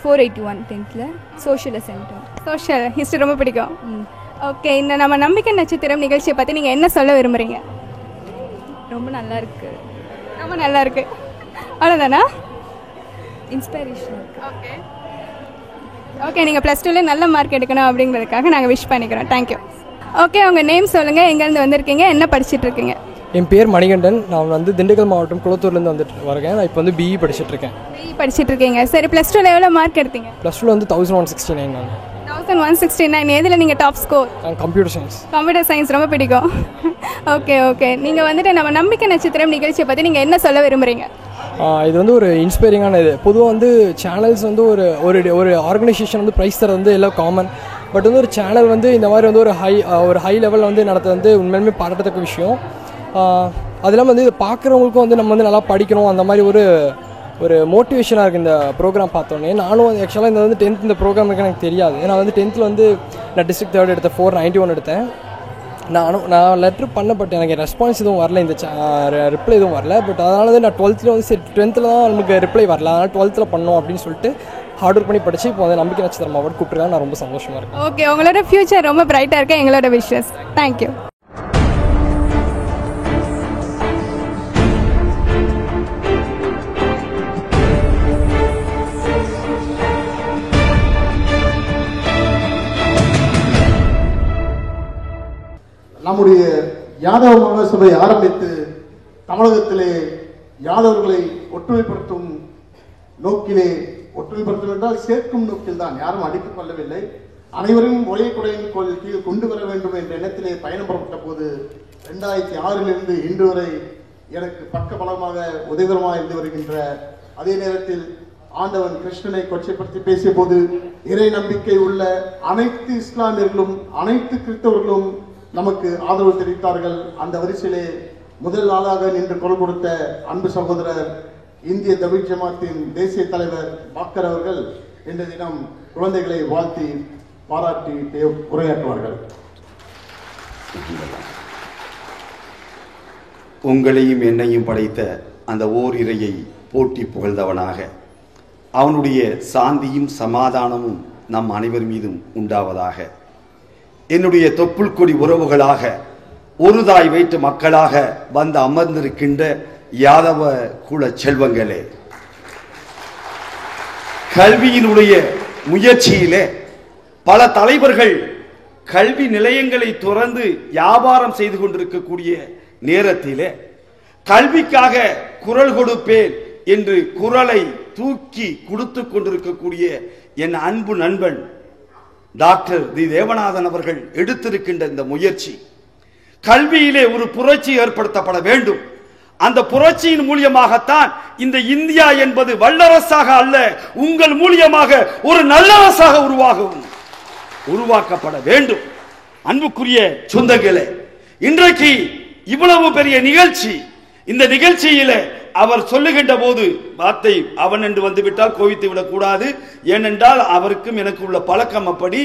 481 10th. Social centre. Social history ரொம்ப பிடிக்கும். ஓகே, இந்த நம்ம நம்பிக்கை நட்சத்திரம் நிகழ்ச்சியை பார்த்து நீங்கள் என்ன சொல்ல விரும்புகிறீங்க? ரொம்ப நல்லா இருக்கு. ரொம்ப நல்லா இருக்கு. அவ்வளோதானா? இன்ஸ்பிரேஷன். Okay okay. நீங்கள் +2ல நல்ல மார்க் எடுக்கணும் அப்படிங்கிறதுக்காக நாங்கள் விஷ் பண்ணிக்கிறோம். தேங்க்யூ. ஓகே, உங்கள் நேம் சொல்லுங்கள், எங்கேருந்து வந்திருக்கீங்க, என்ன படிச்சுட்டு இருக்கீங்க? என் பேர் மணிகண்டன். நான் வந்து திண்டுக்கல் மாவட்டம் குளத்தூர்லேருந்து வந்துட்டு வரேன். நான் இப்போ வந்து பிஇ படிச்சுட்ருக்கேன். பிஇ படிச்சுட்டு இருக்கீங்க. சரி, +2ல எவ்வளோ மார்க் எடுத்தீங்க? +2ல வந்து 1169. நான் 1169. எதில் நீங்கள் top score? Computer science. Computer science ரொம்ப பிடிக்கும். Okay okay. நீங்கள் வந்துட்டு நம்ம நம்பிக்கை நட்சத்திரம் நிகழ்ச்சியை பற்றி நீங்கள் என்ன சொல்ல விரும்புகிறீங்க? இது வந்து ஒரு இன்ஸ்பைரிங்கான இது. பொதுவாக வந்து சேனல்ஸ் வந்து ஒரு ஆர்கனைசேஷன் வந்து ப்ரைஸ் தர வந்து எல்லாம் காமன். பட் வந்து ஒரு சேனல் வந்து இந்த மாதிரி வந்து ஒரு ஹை லெவலில் வந்து நடத்த வந்து உண்மையுமே பாராட்டத்தக்க விஷயம். அது இல்லாமல் வந்து இதை பார்க்குறவங்களுக்கும் வந்து நம்ம வந்து நல்லா படிக்கணும் அந்த மாதிரி ஒரு மோட்டிவேஷனாக இருக்குது இந்த ப்ரோக்ராம் பார்த்தோன்னே. நானும் ஆக்சுவலாக இந்த வந்து 10th இந்த ப்ரோக்ராம் இருக்குது எனக்கு தெரியாது. ஏன்னா வந்து 10th வந்து நான் டிஸ்ட்ரிக்ட் 3rd எடுத்தேன். 491 எடுத்தேன். நான் லெட்ரு பண்ண, பட் எனக்கு ரெஸ்பான்ஸ் எதுவும் வரல, இந்த ரிப்ளை எதுவும் வரல. பட் அதனால வந்து நான் 12th வந்து சரி 10th தான் நமக்கு ரிப்ளை வரல, அதனால் 12th பண்ணோம் அப்படின்னு சொல்லிட்டு ஹார்ட் ஒர்க் பண்ணி படித்து இப்போ வந்து நம்பிக்கை நட்சத்திரம் அவார்டு கூப்பிட்டுருக்காங்க. நான் ரொம்ப சந்தோஷமாக இருக்கேன். ஓகே, உங்களோட ஃபியூச்சர் ரொம்ப பிரைட்டாக இருக்குது, எங்களோட விஷஸ். தேங்க்யூ. நம்முடைய யாதவ மகாசபை ஆரம்பித்து தமிழகத்திலே யாதவர்களை ஒற்றுமைப்படுத்தும் நோக்கிலே, ஒற்றுமைப்படுத்தும் என்றால் சேர்க்கும் நோக்கில் தான், யாரும் அடித்துக் கொள்ளவில்லை, அனைவரும் ஒரே குடையின் கீழ் கொண்டு வர வேண்டும் என்ற எண்ணத்திலே பயணம் புறப்பட்ட போது 2006 இன்று வரை எனக்கு பக்க பலமாக உதவிகரமாக இருந்து வருகின்ற அதே நேரத்தில் ஆண்டவன் கிருஷ்ணனை கொச்சைப்படுத்தி பேசிய போது இறை நம்பிக்கை உள்ள அனைத்து இஸ்லாமியர்களும் அனைத்து கிறிஸ்தவர்களும் நமக்கு ஆதரவு தெரிவித்தார்கள். அந்த வரிசையிலே முதல் ஆளாக நின்று குரல் கொடுத்த அன்பு சகோதரர் இந்திய தவ்ஹீத் ஜமாத்தின் தேசிய தலைவர் பாக்கர் அவர்கள் இன்றைய தினம் குழந்தைகளை வாழ்த்தி பாராட்டி உரையாற்றுவார்கள். உங்களையும் என்னையும் படைத்த அந்த ஓர் இறையை போற்றி புகழ்ந்தவனாக அவனுடைய சாந்தியும் சமாதானமும் நம் அனைவர் மீதும் உண்டாவதாக. என்னுடைய தொப்புள் கொடி உறவுகளாக ஒரு தாய் வயிற்று மக்களாக வந்து அமர்ந்திருக்கின்ற யாதவ குல செல்வங்களே, கல்வியினுடைய முயற்சியிலே பல தலைவர்கள் கல்வி நிலையங்களை துறந்து வியாபாரம் செய்து கொண்டிருக்கக்கூடிய நேரத்திலே கல்விக்காக குரல் கொடுப்பேன் என்று குரலை தூக்கி கொடுத்து கொண்டிருக்கக்கூடிய என் அன்பு நண்பன் டாக்டர் தி தேவநாதன் அவர்கள் எடுத்திருக்கின்ற இந்த முயற்சி கல்வியிலே ஒரு புரட்சி ஏற்படுத்தப்பட வேண்டும். அந்த புரட்சியின் மூலியமாகத்தான் இந்த இந்தியா என்பது வல்லரசாக அல்ல, உங்கள் மூலியமாக ஒரு நல்லரசாக உருவாக்கப்பட வேண்டும். அன்புக்குரிய சொந்தங்களே, இன்றைக்கு இவ்வளவு பெரிய நிகழ்ச்சி, இந்த நிகழ்ச்சியில அவர் சொல்லுகின்ற போது வார்த்தை அவன் என்று வந்துவிட்டால் கோவித்து விடக்கூடாது. ஏனென்றால் அவருக்கும் எனக்கு உள்ள பழக்கம் அப்படி,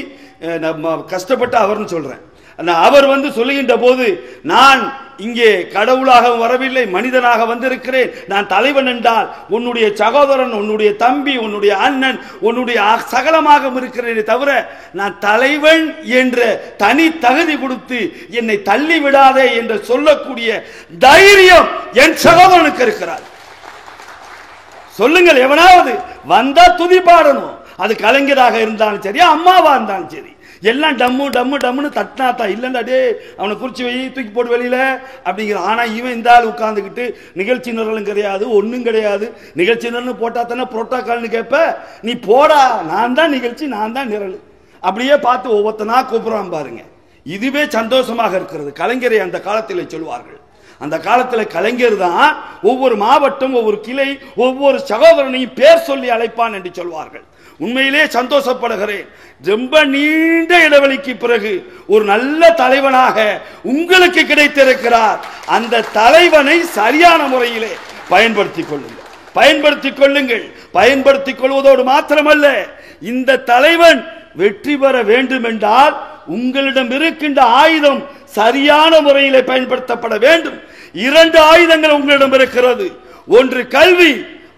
கஷ்டப்பட்டு அவர்னு சொல்றேன். அவர் சொல்லுகின்ற போது நான் இங்கே கடவுளாக வரவில்லை, மனிதனாக வந்திருக்கிறேன். நான் தலைவன் என்றால் உன்னுடைய சகோதரன், உன்னுடைய தம்பி, உன்னுடைய அண்ணன், உன்னுடைய சகலமாக இருக்கிறேனே தவிர நான் தலைவன் என்ற தனி தகுதி கொடுத்து என்னை தள்ளி விடாதே என்று சொல்லக்கூடிய தைரியம் என் சகோதரனுக்கு இருக்கிறார். சொல்லுங்கள், எவனாவது வந்தா துதி பாடணும். அது கலைஞராக இருந்தாலும் சரி, அம்மாவா இருந்தாலும் சரி, எல்லாம் டம்மு டம்மு டம்முன்னு தட்டினாத்தா இல்லைண்டா டே அவனை குறிச்சு வை, தூக்கி போட்டு வெளியில அப்படிங்கிற. ஆனா இவன் இந்த ஆள் உட்கார்ந்துக்கிட்டு நிகழ்ச்சி நிரலும் கிடையாது, ஒன்றும் கிடையாது. நிகழ்ச்சி நிரல் போட்டா தானே புரோட்டோகால்னு கேட்ப, நீ போடா, நான் தான் நிகழ்ச்சி, நான் தான் நிரல். அப்படியே பார்த்து ஒவ்வொருத்தனா கூப்பிடுறான் பாருங்க. இதுவே சந்தோஷமாக இருக்கிறது. கலைஞரை அந்த காலத்தில் சொல்வார்கள். அந்த காலத்தில் கலைஞர் தான் ஒவ்வொரு மாவட்டம், ஒவ்வொரு கிளை, ஒவ்வொரு சகோதரனையும் பேர் சொல்லி அழைப்பான் என்று சொல்வார்கள். உண்மையிலே சந்தோஷப்படுகிறேன். ரொம்ப நீண்ட இடைவெளிக்கு பிறகு ஒரு நல்ல தலைவனாக உங்களுக்கு கிடைத்திருக்கிறார். அந்த தலைவனை சரியான முறையிலே பயன்படுத்திக் கொள்ளுங்கள். பயன்படுத்திக் கொள்வதோடு மாத்திரமல்ல, இந்த தலைவன் வெற்றி பெற வேண்டும் என்றால் உங்களிடம் இருக்கின்ற ஆயுதம் சரியான முறையிலே பயன்படுத்தப்பட வேண்டும். 2 ஆயுதங்கள் உங்களிடம் இருக்கிறது. ஒன்று கல்வி,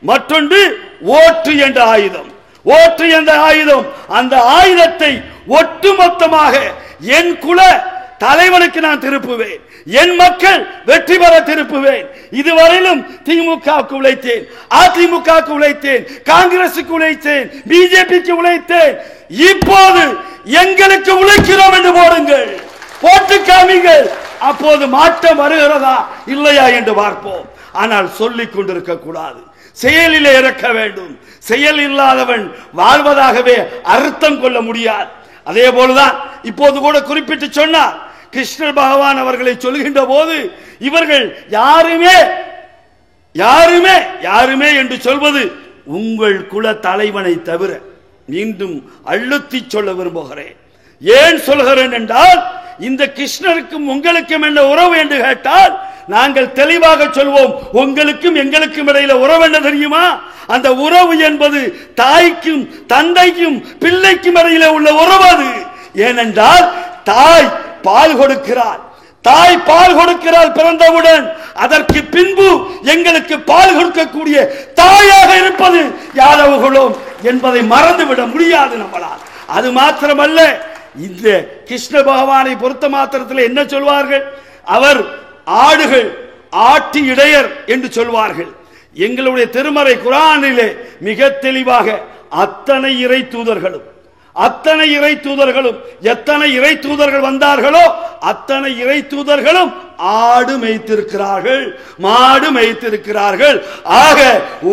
மற்றொன்று ஓட்டு என்ற ஆயுதம். ஓட்டு என்ற ஆயுதம், அந்த ஆயுதத்தை ஒட்டுமொத்தமாக என் குல தலைவனுக்கு நான் திருப்புவேன். என் மக்கள் வெற்றி பெற திருப்புவேன். இதுவரையிலும் திமுகவுக்கு உழைத்தேன், அதிமுகவுக்கு உழைத்தேன், காங்கிரசுக்கு உழைத்தேன், பிஜேபிக்கு உழைத்தேன். இப்போது எங்களுக்கு உழைக்கிறோம் என்று போடுங்கள், போட்டு காமிங்கள். அப்போது மாற்றம் வருகிறதா இல்லையா என்று பார்ப்போம். ஆனால் சொல்லிக் கொண்டிருக்க கூடாது, செயலிலே இறக்க வேண்டும். செயல் இல்லாதவன் வாழ்வதாகவே அர்த்தம் கொள்ள முடியாது. அதே போலதான் இப்போது கூட குறிப்பிட்டு சொன்னார், கிருஷ்ணர் பகவான் அவர்களை சொல்கின்ற போது இவர்கள் யாருமே என்று சொல்வது உங்கள் குல தலைவனை தவிர. மீண்டும் அழுத்தி சொல்ல விரும்புகிறேன். ஏன் சொல்கிறேன் என்றால், இந்த கிருஷ்ணருக்கும் உங்களுக்கும் என்ன உறவு என்று கேட்டால் நாங்கள் தெளிவாக சொல்வோம். உங்களுக்கும் எங்களுக்கும் இடையில உறவு என்ன தெரியுமா? அந்த உறவு என்பது தாய்க்கும் தந்தைக்கும் பிள்ளைக்கும் இடையில உள்ள உறவு அது. ஏனென்றால் தாய் பால் கொடுக்கிறாள் பிறந்தவுடன். அதற்கு பின்பு எங்களுக்கு பால் கொடுக்கக்கூடிய தாயாக இருப்பது யாதவர்களும் என்பதை மறந்துவிட முடியாது நம்மளால். அது மாத்திரமல்ல, இந்த கிருஷ்ண பகவானை பொறுத்த மாத்திரத்தில் என்ன சொல்வார்கள்? அவர் ஆடுகள் ஆட்டி இடையர் என்று சொல்வார்கள். எங்களுடைய திருமறை குர்ஆனிலே மிக தெளிவாக அத்தனை இறை தூதர்களும் எத்தனை இறை தூதர்கள் வந்தார்களோ அத்தனை இறை தூதர்களும் ஆடு மேய்த்திருக்கிறார்கள், மாடு மேய்த்திருக்கிறார்கள். ஆக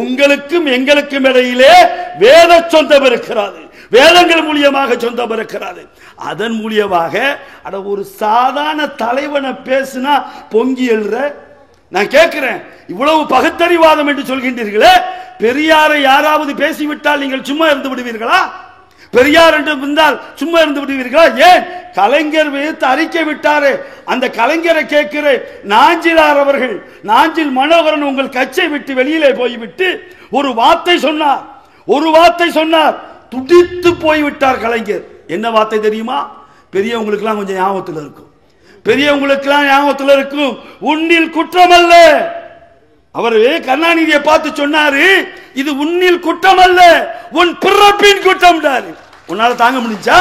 உங்களுக்கும் எங்களுக்கும் இடையிலே வேத சொந்தம் இருக்கிறது, வேதங்கள் மூலியமாக சொந்தம் இருக்கிறது. அதன் மூலியமாக ஒரு சாதாரண தலைவனை பேசினா பொங்கி எழுற. நான் கேட்கிறேன், இவ்வளவு பகுத்தறிவாதம் என்று சொல்கின்றீர்களே, பெரியாரை யாராவது பேசிவிட்டால் நீங்கள் சும்மா இருந்து விடுவீர்களா? பெரியார் என்று இருந்தால் சும்மா இருந்து விடுவீர்களா? ஏன் கலைஞர் வைத்து அறிக்கை விட்டாரே, அந்த கலைஞரை கேட்கிறேன். நாஞ்சிலார் அவர்கள், நாஞ்சில் மனோகரன் உங்கள் கட்சியை விட்டு வெளியிலே போய்விட்டு ஒரு வார்த்தை சொன்னார், துடித்து போய்விட்டார் கலைஞர். என்ன வார்த்தை தெரியுமா? பெரியவங்களுக்கெல்லாம் கொஞ்சம் ஞாபகத்தில் இருக்கும். உன்னில் குற்றம் அல்ல. அவர் கருணாநிதியை பார்த்து சொன்னாரு, இது உன்னில் குற்றம் அல்ல, உன் பிறப்பின் குற்றம். உன்னால தாங்க முடிஞ்சா?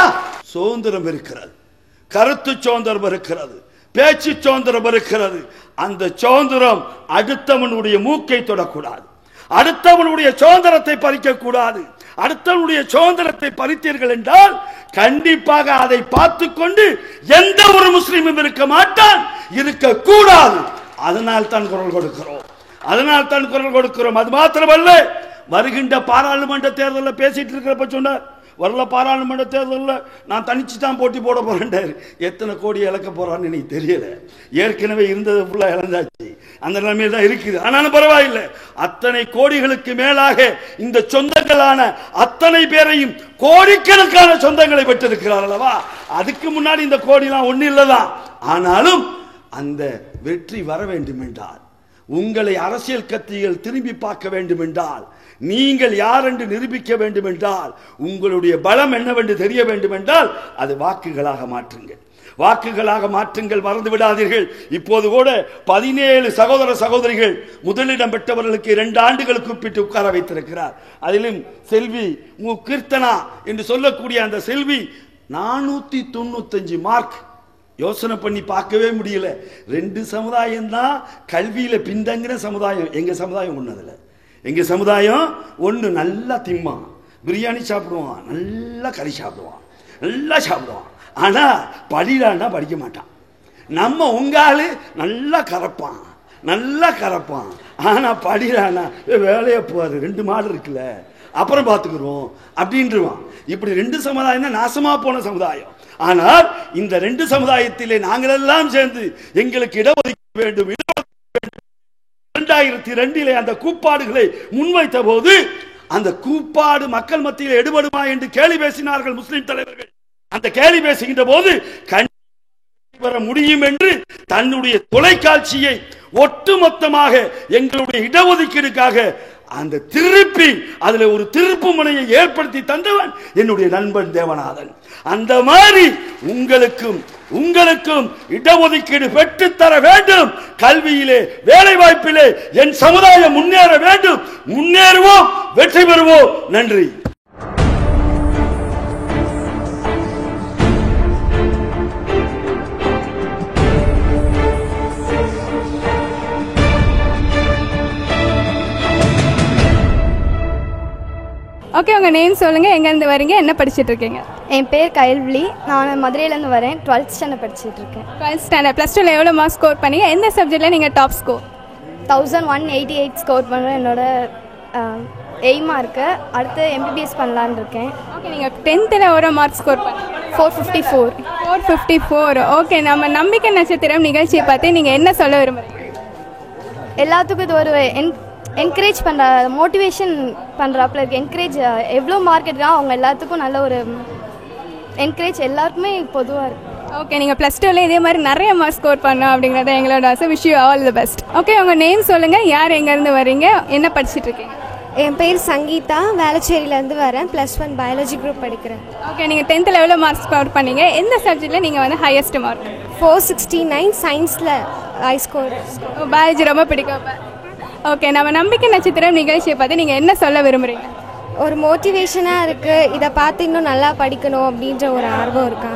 சுதந்திரம் இருக்கிறது, கருத்து சுதந்திரம் இருக்கிறது, பேச்சு சுதந்திரம் இருக்கிறது. அந்த சுதந்திரம் அடுத்தவனுடைய மூக்கை தொடக்கூடாது, அடுத்தவனுடைய சுதந்திரத்தை பறிக்க கூடாது. அடுத்தவனுடைய சுதந்திரத்தை பறித்தீர்கள் என்றால் கண்டிப்பாக அதை பார்த்து கொண்டு எந்த ஒரு முஸ்லிமும் இருக்க மாட்டான், இருக்கக்கூடாது. அதனால் தான் குரல் கொடுக்கிறோம். அது மாத்திரமல்ல, வருகின்ற பாராளுமன்ற தேர்தலில் பேசிட்டு இருக்கிறப்ப சொன்னார், வரல பாராளுமன்ற தேர்தலில் நான் தனிச்சு தான் போட்டி போட போறேன்டாரு. எத்தனை கோடி இழக்க போறான்னு எனக்கு தெரியல. ஏற்கனவே இருந்தது ஃபுல்லாக இழந்தாச்சு. அந்த நிலைமையில தான் இருக்குது. ஆனாலும் பரவாயில்லை. அத்தனை கோடிகளுக்கு மேலாக இந்த சொந்தங்களான அத்தனை பேரையும் கோடிக்கணக்கான சொந்தங்களை பெற்றிருக்கிறார் அல்லவா. அதுக்கு முன்னாடி இந்த கோடிலாம் ஒன்றும் இல்லைதான். ஆனாலும் அந்த வெற்றி வர வேண்டும் என்றால், உங்களை அரசியல் கட்சிகள் திரும்பி பார்க்க வேண்டும் என்றால், நீங்கள் யார் என்று நிரூபிக்க வேண்டும் என்றால், உங்களுடைய பலம் என்னவென்று தெரிய வேண்டும் என்றால், அது வாக்குகளாக மாற்றுங்கள். வாக்குகளாக மாற்றுங்கள், மறந்து விடாதீர்கள். இப்போது கூட 17 சகோதர சகோதரிகள் முதலிடம் பெற்றவர்களுக்கு 2 ஆண்டுகள் கூப்பிட்டு உட்கார வைத்திருக்கிறார். அதிலும் செல்வி கீர்த்தனா என்று சொல்லக்கூடிய அந்த செல்வி 495 மார்க். யோசனை பண்ணி பார்க்கவே முடியல. 2 சமுதாயம் தான் கல்வியில பின்தங்கின சமுதாயம். எங்க சமுதாயம் ஒண்ணு. எங்க சமுதாயம் ஒண்ணு. நல்லா திம்மான், பிரியாணி சாப்பிடுவான், நல்லா கறி சாப்பிடுவான், நல்லா சாப்பிடுவான். ஆனா படிடான்னா படிக்க மாட்டான். நம்ம உங்காலு நல்லா கறப்பான், நல்லா கறப்பான். ஆனா படிடானா வேலையை போவாரு. 2 மாடு இருக்குல்ல, அப்புறம் பார்த்துக்கிறோம் அப்படின்றான். இப்படி 2 சமுதாயம் தான் நாசமா போன சமுதாயம். ஆனால் இந்த 2 சமுதாயத்திலே நாங்கள் எல்லாம் சேர்ந்து எங்களுக்கு இடஒதுக்க வேண்டும் 2002 அந்த கூப்பாடுகளை முன்வைத்த போது, அந்த கூப்பாடு மக்கள் மத்தியில் எடுபடுமா என்று கேலி பேசினார்கள் முஸ்லிம் தலைவர்கள். அந்த கேலி பேசுகின்ற போது வர முடியும் என்று தன்னுடைய தொலைக்காட்சியை ஒட்டுமொத்தமாக எங்களுடைய இடஒதுக்கீடுக்காக அந்த திருப்பி அதுல ஒரு திருப்பு முனையை ஏற்படுத்தி தந்தவன் என்னுடைய நண்பன் தேவநாதன். அந்த மாதிரி உங்களுக்கும் இடஒதுக்கீடு பெற்றுத்தர வேண்டும். கல்வியிலே, வேலை வாய்ப்பிலே என் சமுதாயம் முன்னேற வேண்டும். முன்னேறுவோம், வெற்றி பெறுவோம். நன்றி. ஓகே, உங்கள் நேம் சொல்லுங்கள், எங்கேருந்து வரீங்க, என்ன படிச்சுட்டு இருக்கீங்க? என் பேர் கயல்விழி. நான் மதுரையிலேருந்து வரேன். 12th ஸ்டாண்டர்ட் படிச்சுட்டு இருக்கேன். 12th standard. +2ல எவ்வளோ மார்க் ஸ்கோர் பண்ணீங்க? எந்த சப்ஜெக்டில் நீங்கள் டாப் ஸ்கோர்? 1188 ஸ்கோர் பண்ணுறேன். என்னோட எய்மாக இருக்குது. அடுத்து MBBS பண்ணலான்னு இருக்கேன். ஓகே, நீங்கள் 10th எவ்வளோ மார்க் ஸ்கோர் பண்ணீங்க? 454. 454. ஓகே, நம்ம நம்பிக்கை நட்சத்திரம் நிகழ்ச்சியை பார்த்து நீங்கள் என்ன சொல்ல விரும்புகிறீங்க? எல்லாத்துக்கும் இது ஒரு என்கரேஜ் பண்ணுற, மோட்டிவேஷன் பண்ணுறாப்புல இருக்குது. என்கரேஜ் எவ்வளோ மார்க் எடுக்கிறா அவங்க எல்லாத்துக்கும் நல்ல ஒரு என்கரேஜ் எல்லாருக்குமே பொதுவாக இருக்குது. ஓகே, நீங்கள் +2ல இதே மாதிரி நிறைய மார்க் ஸ்கோர் பண்ணோம் அப்படிங்கிறத எங்களோட ஆசை. Wish you all the best. Okay, உங்கள் நேம் சொல்லுங்கள், யார் எங்கேருந்து வரீங்க, என்ன படிச்சுட்டு இருக்கீங்க? என் பேர் சங்கீதா, வேளச்சேரியிலேருந்து வரேன். +1 பயாலஜி குரூப் படிக்கிறேன். ஓகே, நீங்கள் 10th எவ்வளோ மார்க் ஸ்கோர் பண்ணீங்க? எந்த சப்ஜெக்டில் நீங்கள் வந்து ஹையஸ்ட் மார்க்? 469. சயின்ஸில் ஹை ஸ்கோர். பயாலஜி ரொம்ப பிடிக்கும். ஓகே, நம்ம நம்பிக்கை நட்சத்திரம் நிகழ்ச்சியை பார்த்து நீங்கள் என்ன சொல்ல விரும்புகிறீங்க? ஒரு மோட்டிவேஷனாக இருக்குது. இதை பார்த்து இன்னும் நல்லா படிக்கணும் அப்படின்ற ஒரு ஆர்வம் இருக்கா.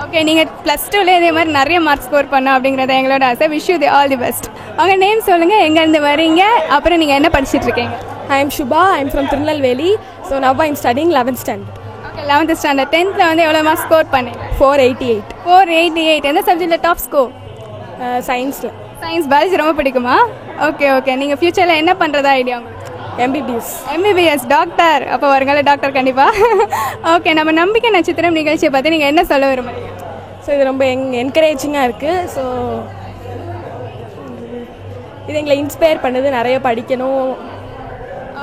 ஓகே, நீங்கள் +2ல இதே மாதிரி நிறைய மார்க் ஸ்கோர் பண்ணோம் அப்படிங்கிறத எங்களோட ஆசை. Wish you all the best. உங்கள் நேம் சொல்லுங்கள், எங்கேருந்து வரீங்க, அப்புறம் நீங்கள் என்ன படிச்சுட்டு இருக்கீங்க? I am Shubha. I am from Tirunelveli. So now I am studying 11th standard. Okay, 11th standard. 10th வந்து எவ்வளோ மார்க் ஸ்கோர் பண்ணீங்க? 488. 488. எந்த சப்ஜெக்டில் டாப் ஸ்கோர்? சயின்ஸில். சயின்ஸ். பயாலஜி ரொம்ப பிடிக்குமா? ஓகே ஓகே, நீங்கள் ஃப்யூச்சரில் என்ன பண்ணுறதா ஐடியா உங்களுக்கு? MBBS doctor. அப்போ வருங்கள டாக்டர் கண்டிப்பாக. ஓகே, நம்ம நம்பிக்கை நட்சத்திரம் நிகழ்ச்சியை பார்த்து நீங்கள் என்ன சொல்ல விரும்புகிறீங்க? ஸோ இது ரொம்ப என்கரேஜிங்காக இருக்குது. ஸோ இது எங்களை இன்ஸ்பயர் பண்ணுது, நிறைய படிக்கணும்.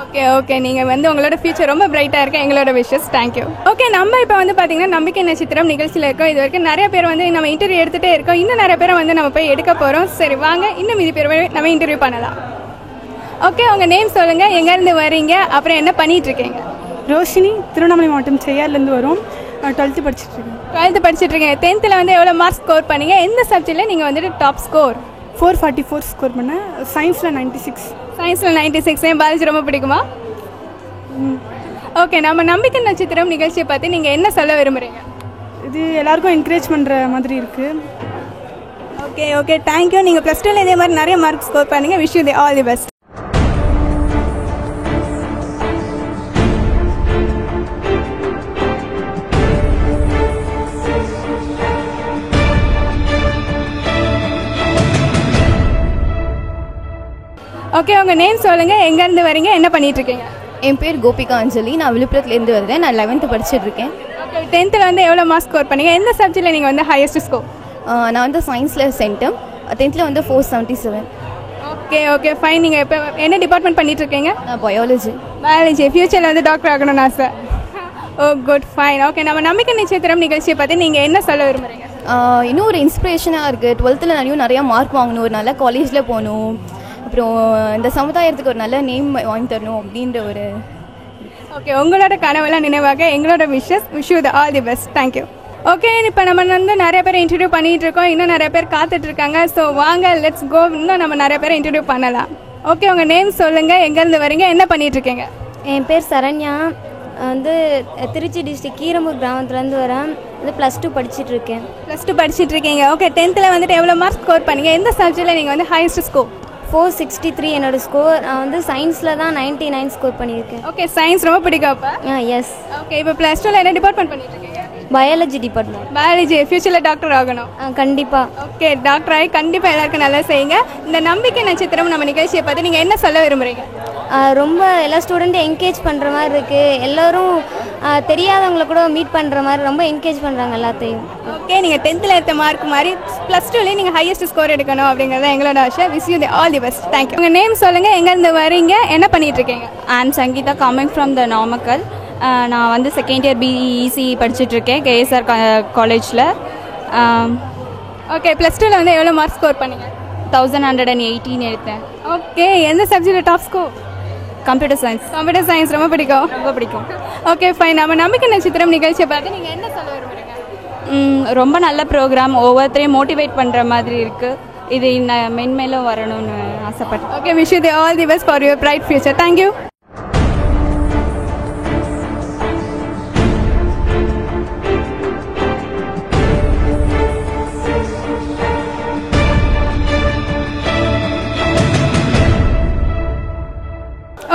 ஓகே ஓகே, நீங்கள் வந்து உங்களோட ஃபியூச்சர் ரொம்ப பிரைட்டாக இருக்குது. எங்களோட விஷஸ். தேங்க்யூ. ஓகே, நம்ம இப்போ வந்து பார்த்தீங்கன்னா நம்பிக்கை நட்சத்திரம் நிகழ்ச்சியில் இருக்கோம். இது வரைக்கும் நிறைய பேர் வந்து நம்ம இன்டர்வியூ எடுத்துகிட்டே இருக்கோம். இன்னும் நிறைய பேரை வந்து நம்ம போய் எடுக்க போகிறோம். சரி வாங்க, இன்னும் மீதி பேர் நம்ம இன்டர்வியூ பண்ணலாம். ஓகே, உங்கள் நேம் சொல்லுங்கள், எங்கேருந்து வரீங்க, அப்புறம் என்ன பண்ணிகிட்டு இருக்கீங்க? ரோஷினி, திருவண்ணாமலை மாவட்டம் செய்யார்லேருந்து வரும். 12th படிச்சுட்ருக்கேன். 12th படிச்சுட்ருக்கேன். 10th வந்து எவ்வளோ மார்க் ஸ்கோர் பண்ணீங்க? எந்த சப்ஜெக்டில் நீங்கள் வந்துட்டு டாப் ஸ்கோர்? 444 ஸ்கோர் பண்ணேன். சயின்ஸில் 96. சயின்ஸில் 96. என் பயாலஜி ரொம்ப பிடிக்குமா? ஓகே, நம்ம நம்பிக்கை நட்சத்திரம் நிகழ்ச்சியை பார்த்து நீங்கள் என்ன சொல்ல விரும்புகிறீங்க? இது எல்லாருக்கும் என்கரேஜ் பண்ணுற மாதிரி இருக்குது. Okay okay, thank you. நீங்கள் +2ல இதே மாதிரி நிறைய மார்க் ஸ்கோர் பண்ணீங்க. Wish you all the best. Okay, உங்கள் நேம் சொல்லுங்கள், எங்கேருந்து வரீங்க, என்ன பண்ணிகிட்டு இருக்கீங்க? என் பேர் கோபிகா அஞ்சலி. நான் விழுப்புரத்துலேருந்து வருவேன். நான் 11th படிச்சுட்டு இருக்கேன். ஓகே, 10th வந்து எவ்வளோ மார்க்ஸ் ஸ்கோர் பண்ணீங்க? எந்த சப்ஜெக்டில் நீங்கள் வந்து ஹையஸ்ட் ஸ்கோர்? நான் வந்து சயின்ஸில் சென்டம். 10th வந்து 477. Okay okay fine. நீங்கள் இப்போ என்ன டிபார்ட்மெண்ட் பண்ணிட்டு இருக்கீங்க? நான் பயாலஜி. பயாலஜி. ஃபியூச்சரில் வந்து டாக்டர் ஆகணும்னு ஆசை. ஓ குட் ஃபைன். ஓகே, நம்ம நம்பிக்கை நட்சத்திரம் நிகழ்ச்சியை பார்த்து நீங்கள் என்ன சொல்ல விரும்புகிறீங்க? இன்னும் ஒரு இன்ஸ்பிரேஷனாக இருக்குது. 12th நிறையா மார்க் வாங்கணும், ஒரு நல்ல காலேஜில் போகணும், அப்புறம் இந்த சமுதாயத்துக்கு ஒரு நல்ல நேம் வாங்கி தரணும் அப்படின்ற ஒரு. ஓகே, உங்களோட கனவெல்லாம் நினைவாக எங்களோட wish you the all the best. Thank you. Okay, இப்போ நம்ம வந்து நிறைய பேர் இன்டர்வியூ பண்ணிகிட்டு இருக்கோம். இன்னும் நிறைய பேர் காத்துட்டு இருக்காங்க. ஸோ வாங்க லெட்ஸ் கோ. இன்னும் நம்ம நிறைய பேர் இன்டர்வியூ பண்ணலாம். ஓகே, உங்கள் நேம் சொல்லுங்கள், எங்கேருந்து வரீங்க, என்ன பண்ணிட்டு இருக்கீங்க? என் பேர் சரண்யா. வந்து திருச்சி டிஸ்ட்ரிக்ட் கீரம்பூர் கிராமத்துலேருந்து வரேன். வந்து +2 படிச்சுட்டு இருக்கேன். +2 படிச்சுட்டு இருக்கீங்க. ஓகே, 10th வந்துட்டு எவ்வளோ மார்க் ஸ்கோர் பண்ணீங்க? எந்த சப்ஜெக்டில் நீங்கள் வந்து ஹையஸ்ட் ஸ்கோர்? 463 என்னோட ஸ்கோர். நான் வந்து சயின்ஸில் தான் 99 ஸ்கோர் பண்ணியிருக்கேன். ஓகே, சயின்ஸ் ரொம்ப பிடிக்கும் அப்போ? எஸ். ஓகே, இப்போ +2ல என்ன டிபார்ட்மெண்ட் பண்ணிட்டு இருக்கீங்க? Biology department. பயாலஜி. ஃபியூச்சரில் டாக்டர் ஆகணும்? கண்டிப்பாக. ஓகே, டாக்டர் ஆகி கண்டிப்பாக எல்லாருக்கும் நல்லா செய்யுங்க. இந்த நம்பிக்கை நட்சத்திரம் நம்ம நிகழ்ச்சியை பார்த்து நீங்கள் என்ன சொல்ல விரும்புகிறீங்க? ரொம்ப எல்லா ஸ்டூடெண்ட்டும் என்கரேஜ் பண்ணுற மாதிரி இருக்குது. எல்லோரும் தெரியாதவங்கள கூட மீட் பண்ணுற மாதிரி ரொம்ப என்கரேஜ் பண்ணுறாங்க எல்லாத்தையும். ஓகே, நீங்கள் 10th எடுத்த மார்க் மாதிரி +2லேயே நீங்கள் ஹையஸ்ட் ஸ்கோர் எடுக்கணும் அப்படிங்கிறத எங்களோட ஆசை. Wish you the all the best. Thank you. உங்கள் நேம் சொல்லுங்கள், எங்கேருந்து வரீங்க, என்ன பண்ணிட்டு இருக்கீங்க? ஐ ஆம் Sangeetha, coming from the Namakkal. நான் வந்து செகண்ட் இயர் பிஇசி படிச்சுட்ருக்கேன் கேஎஸ்ஆர் காலேஜில். ஓகே, +2ல வந்து எவ்வளோ மார்க் ஸ்கோர் பண்ணீங்க? 1118 எடுத்தேன். ஓகே, எந்த சப்ஜெக்டில் top score? Computer science. Computer science ரொம்ப பிடிக்கும்? ரொம்ப பிடிக்கும். Okay fine. நம்ம நம்பிக்கை நட்சத்திரம் நிகழ்ச்சியை பார்த்து நீங்கள் என்ன சொல்ல விரும்புகிறீங்க? ரொம்ப நல்ல ப்ரோக்ராம், ஒவ்வொருத்தரையும் மோட்டிவேட் பண்ணுற மாதிரி இருக்குது. இது இன்னும் மென்மேலும் வரணும்னு ஆசைப்பட்டேன். Okay, wish you the all the best for your bright future. Thank you.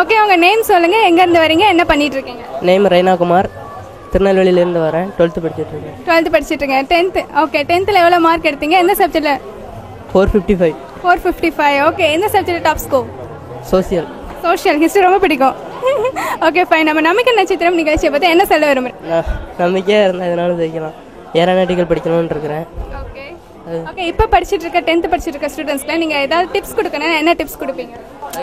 Okay, உங்கள் நேம் சொல்லுங்கள், எங்கேருந்து வரீங்க, என்ன பண்ணிட்டு இருக்கீங்க? நேம் ரெய்னாகுமார், திருநெல்வேலியிலேருந்து வரேன். 12th படிச்சுட்டு இருக்கேன். 12th படிச்சுட்டு இருக்கேன். 10th. ஓகே, 10th எவ்வளோ மார்க் எடுத்தீங்க? எந்த சப்ஜெக்டில்? 455. 455. ஓகே, எந்த subject top score? Social. Social. History ரொம்ப பிடிக்கும். Okay fine. நம்ம நம்பிக்கை நட்சத்திரம் நிகழ்ச்சியை பற்றி என்ன சொல்ல விரும்புகிறேன்? நம்பிக்கையாக இருந்தால் எதனாலும் ஜெயிக்கலாம். ஏரோநாட்டிக்கல் படிக்கணும்னு இருக்கிறேன். ஓகே, இப்போ படிச்சுட்டு இருக்க 10th படிச்சுட்டு இருக்க ஸ்டூடெண்ட்ஸ்க்கு நீங்கள் ஏதாவது டிப்ஸ் கொடுக்கணும், என்ன டிப்ஸ் கொடுப்பீங்க?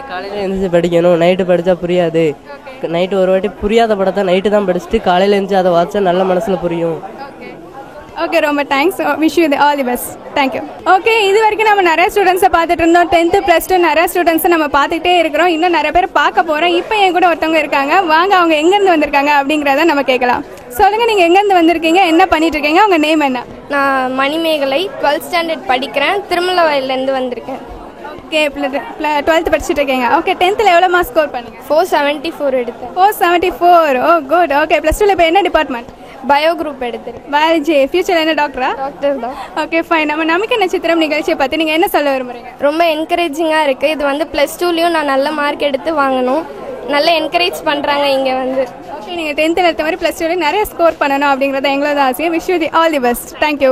காலையில் எழுந்திரிச்சு படிக்கணும். நைட்டு படித்தா புரியாது. நைட்டு ஒரு வாட்டி புரியாத படத்தை நைட்டு தான் படிச்சுட்டு காலையில் எழுந்திரிச்சு அதை வாட்சா நல்ல மனசில் புரியும். ஓகே, ரொம்ப thanks. Wish you the all the best. Thank you. Okay, இது வரைக்கும் நம்ம நிறைய ஸ்டூடெண்ட்ஸை பார்த்துட்டு இருந்தோம். 10th +2 நிறைய ஸ்டூடெண்ட்ஸை நம்ம பார்த்துக்கிட்டே இருக்கிறோம். இன்னும் நிறைய பேர் பார்க்க போகிறோம். இப்போ என் கூட ஒருத்தவங்க இருக்காங்க. வாங்க, அவங்க எங்கேருந்து வந்திருக்காங்க அப்படிங்கிறத நம்ம கேட்கலாம். சொல்லுங்கள், நீங்கள் எங்கேருந்து வந்திருக்கீங்க, என்ன பண்ணிட்டு இருக்கீங்க, உங்கள் நேம் என்ன? நான் மணிமேகலை, 12th ஸ்டாண்டர்ட் படிக்கிறேன். திருமலவாயிலேருந்து வந்திருக்கேன். ஓகே, 12th படிச்சுட்டு இருக்கீங்க. ஓகே, 10th எவ்வளோ மார்க் ஸ்கோர் பண்ணீங்க? 474 எடுத்தேன். 474. ஓ குட். ஓகே, +2ல இப்போ என்ன டிபார்ட்மெண்ட்? பயோ குரூப் எடுத்திருக்கேன். பயாலஜி. ஃபியூச்சரில் என்ன டாக்டரா? டாக்டர் தான். Okay fine. நம்ம நம்பிக்கை நட்சத்திரம் நிகழ்ச்சியை பற்றி நீங்கள் என்ன சொல்ல விரும்புகிறீங்க? ரொம்ப என்கரேஜிங்காக இருக்குது. இது வந்து +2லையும் நான் நல்ல மார்க் எடுத்து வாங்கணும். நல்லா என்கரேஜ் பண்ணுறாங்க இங்கே வந்து. ஓகே, நீங்கள் 10th எடுத்த மாதிரி +2ல நிறைய ஸ்கோர் பண்ணணும் அப்படிங்கிறத எங்களோட ஆசையை. Wish you the all the best. Thank you.